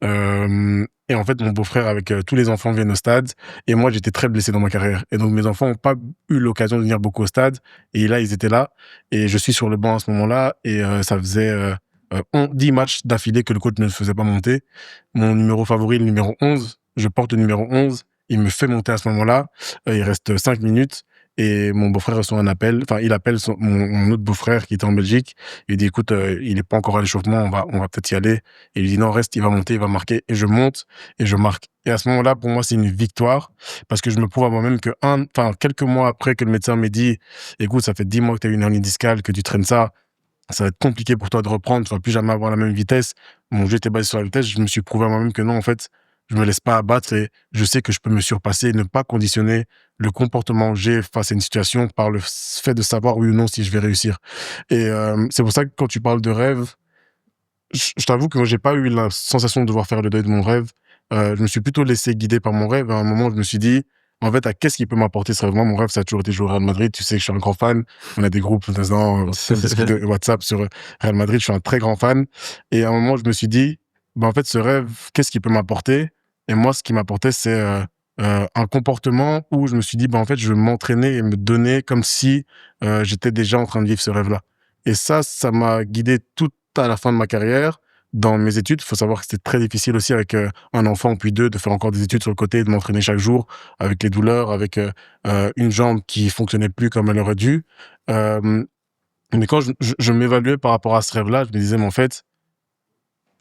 Et en fait, mon beau-frère avec tous les enfants viennent au stade et moi, j'étais très blessé dans ma carrière. Et donc, mes enfants n'ont pas eu l'occasion de venir beaucoup au stade. Et là, ils étaient là et je suis sur le banc à ce moment-là et ça faisait 10 matchs d'affilée que le coach ne faisait pas monter. Mon numéro favori, le numéro 11, je porte le numéro 11. Il me fait monter à ce moment-là. Il reste 5 minutes Et mon beau-frère reçoit un appel, enfin, il appelle mon autre beau-frère qui était en Belgique. Il dit, écoute, il est pas encore à l'échauffement, on va peut-être y aller. Et il dit, non, reste, il va monter, il va marquer. Et je monte et je marque. Et à ce moment-là, pour moi, c'est une victoire parce que je me prouve à moi-même que quelques mois après que le médecin m'ait dit, écoute, ça fait 10 mois que tu as une hernie discale, que tu traînes ça va être compliqué pour toi de reprendre, tu vas plus jamais avoir la même vitesse. Mon jeu était basé sur la vitesse, je me suis prouvé à moi-même que non, en fait, je me laisse pas abattre et je sais que je peux me surpasser et ne pas conditionner le comportement que j'ai face à une situation par le fait de savoir oui ou non si je vais réussir. Et c'est pour ça que quand tu parles de rêve, je t'avoue que j'ai pas eu la sensation de devoir faire le deuil de mon rêve. Je me suis plutôt laissé guider par mon rêve. À un moment, je me suis dit, en fait, qu'est-ce qui peut m'apporter ce rêve? Moi, mon rêve, ça a toujours été jouer au Real Madrid. Tu sais que je suis un grand fan. On a des groupes de WhatsApp sur Real Madrid. Je suis un très grand fan. Et à un moment, je me suis dit, en fait, ce rêve, qu'est-ce qui peut m'apporter? Et moi, ce qui m'apportait, c'est un comportement où je me suis dit, en fait, je vais m'entraîner et me donner comme si j'étais déjà en train de vivre ce rêve-là. Et ça m'a guidé tout à la fin de ma carrière. Dans mes études, il faut savoir que c'était très difficile aussi avec un enfant puis deux de faire encore des études sur le côté, de m'entraîner chaque jour avec les douleurs, avec une jambe qui fonctionnait plus comme elle aurait dû. Mais quand je m'évaluais par rapport à ce rêve-là, je me disais, mais en fait,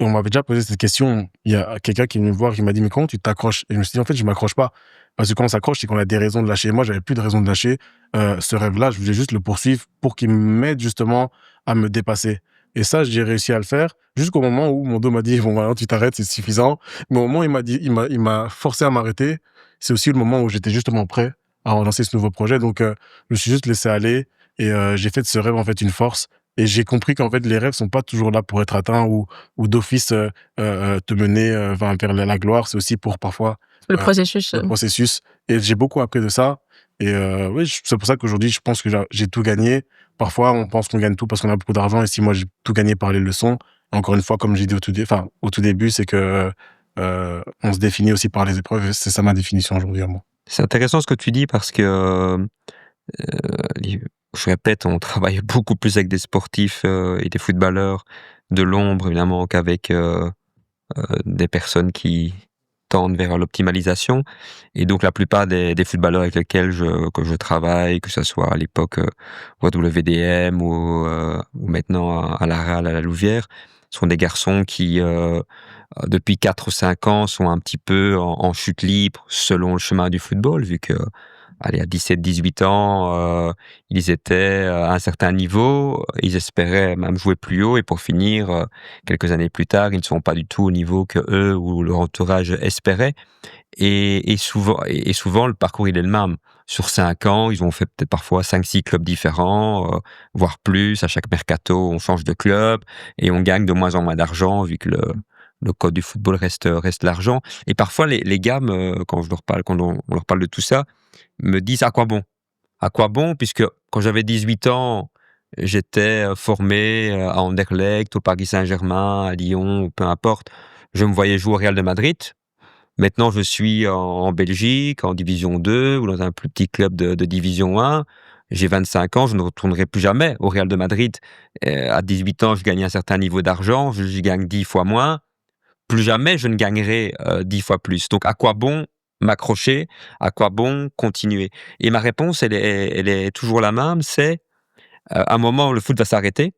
on m'avait déjà posé cette question. Il y a quelqu'un qui est venu me voir, qui m'a dit, mais comment tu t'accroches? Et je me suis dit, en fait, je m'accroche pas. Parce que quand on s'accroche, c'est qu'on a des raisons de lâcher. Moi, j'avais plus de raison de lâcher. Ce rêve-là, je voulais juste le poursuivre pour qu'il m'aide justement à me dépasser. Et ça, j'ai réussi à le faire jusqu'au moment où mon dos m'a dit, bon, maintenant, tu t'arrêtes, c'est suffisant. Mais au moment où il m'a forcé à m'arrêter, c'est aussi le moment où j'étais justement prêt à relancer ce nouveau projet. Donc, je me suis juste laissé aller et j'ai fait de ce rêve, en fait, une force. Et j'ai compris qu'en fait, les rêves sont pas toujours là pour être atteints ou d'office te mener vers la gloire. C'est aussi pour parfois Le processus. le processus. Et j'ai beaucoup appris de ça. Et oui, c'est pour ça qu'aujourd'hui, je pense que j'ai tout gagné. Parfois, on pense qu'on gagne tout parce qu'on a beaucoup d'argent. Et si moi, j'ai tout gagné par les leçons, encore une fois, comme j'ai dit au tout début, c'est que on se définit aussi par les épreuves. Et c'est ça ma définition aujourd'hui à moi. C'est intéressant ce que tu dis parce que, je répète, on travaille beaucoup plus avec des sportifs et des footballeurs de l'ombre, évidemment, qu'avec des personnes qui tendent vers l'optimalisation. Et donc, la plupart des footballeurs avec lesquels que je travaille, que ce soit à l'époque au WDM ou maintenant à la Real, à la Louvière, sont des garçons qui, depuis 4 ou 5 ans, sont un petit peu en chute libre selon le chemin du football, vu que allez, à 17-18 ans, ils étaient à un certain niveau, ils espéraient même jouer plus haut et pour finir, quelques années plus tard, ils ne sont pas du tout au niveau que eux ou leur entourage espérait. Et souvent, le parcours, il est le même. Sur 5 ans, ils ont fait peut-être parfois 5-6 clubs différents, voire plus. À chaque mercato, on change de club et on gagne de moins en moins d'argent vu que le code du football reste l'argent. Et parfois, les gars, quand on leur parle de tout ça, me disent à quoi bon? À quoi bon? Puisque quand j'avais 18 ans, j'étais formé à Anderlecht, au Paris Saint-Germain, à Lyon, ou peu importe. Je me voyais jouer au Real de Madrid. Maintenant, je suis en Belgique, en Division 2 ou dans un plus petit club de Division 1. J'ai 25 ans, je ne retournerai plus jamais au Real de Madrid. À 18 ans, je gagnais un certain niveau d'argent, je gagne 10 fois moins. Plus jamais je ne gagnerai 10 fois plus. Donc, à quoi bon m'accrocher? À quoi bon continuer? Et ma réponse, elle est toujours la même, c'est à un moment, le foot va s'arrêter,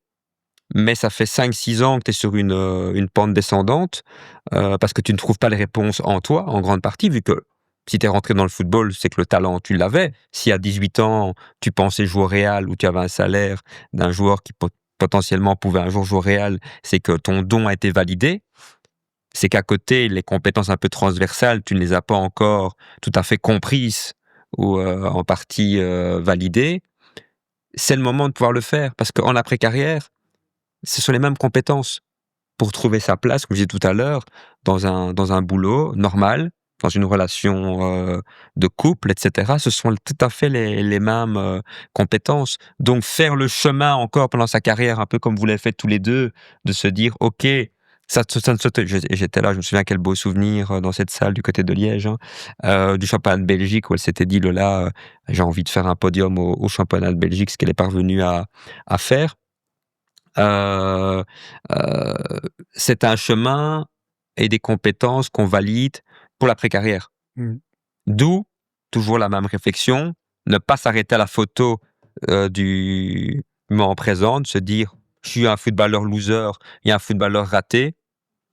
mais ça fait 5-6 ans que tu es sur une pente descendante parce que tu ne trouves pas les réponses en toi, en grande partie, vu que si tu es rentré dans le football, c'est que le talent, tu l'avais. Si à 18 ans, tu pensais jouer au Real ou tu avais un salaire d'un joueur qui potentiellement pouvait un jour jouer au Real, c'est que ton don a été validé. C'est qu'à côté, les compétences un peu transversales, tu ne les as pas encore tout à fait comprises ou en partie validées. C'est le moment de pouvoir le faire parce qu'en après-carrière, ce sont les mêmes compétences pour trouver sa place, comme je disais tout à l'heure, dans un boulot normal, dans une relation de couple, etc. Ce sont tout à fait les mêmes compétences. Donc, faire le chemin encore pendant sa carrière, un peu comme vous l'avez fait tous les deux, de se dire, OK, j'étais là, je me souviens quel beau souvenir dans cette salle du côté de Liège, du championnat de Belgique, où elle s'était dit, Lola, j'ai envie de faire un podium au championnat de Belgique, ce qu'elle est parvenue à faire. C'est un chemin et des compétences qu'on valide pour l'après-carrière. Mmh. D'où toujours la même réflexion. ne pas s'arrêter à la photo du moment présent, de se dire « je suis un footballeur loser et un footballeur raté,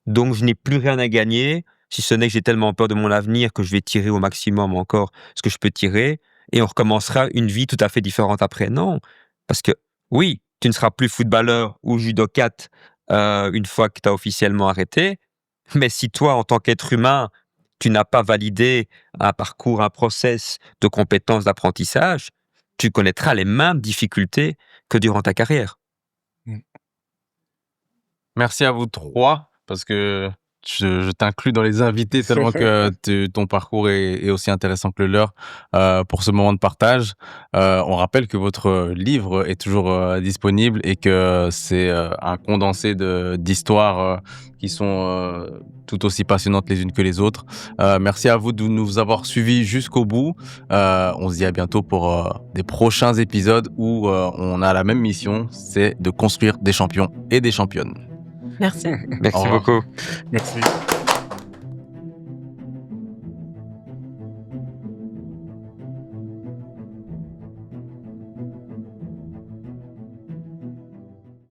donc je n'ai plus rien à gagner, si ce n'est que j'ai tellement peur de mon avenir que je vais tirer au maximum encore ce que je peux tirer, et on recommencera une vie tout à fait différente après. » Non, parce que oui, tu ne seras plus footballeur ou judokate une fois que tu as officiellement arrêté, mais si toi, en tant qu'être humain, tu n'as pas validé un parcours, un process de compétences d'apprentissage, tu connaîtras les mêmes difficultés que durant ta carrière. Merci à vous trois, parce que je t'inclus dans les invités tellement que ton parcours est aussi intéressant que le leur pour ce moment de partage. On rappelle que votre livre est toujours disponible et que c'est un condensé d'histoires qui sont tout aussi passionnantes les unes que les autres. Merci à vous de nous avoir suivis jusqu'au bout. On se dit à bientôt pour des prochains épisodes où on a la même mission, c'est de construire des champions et des championnes. Merci. Merci Au revoir. beaucoup. Merci.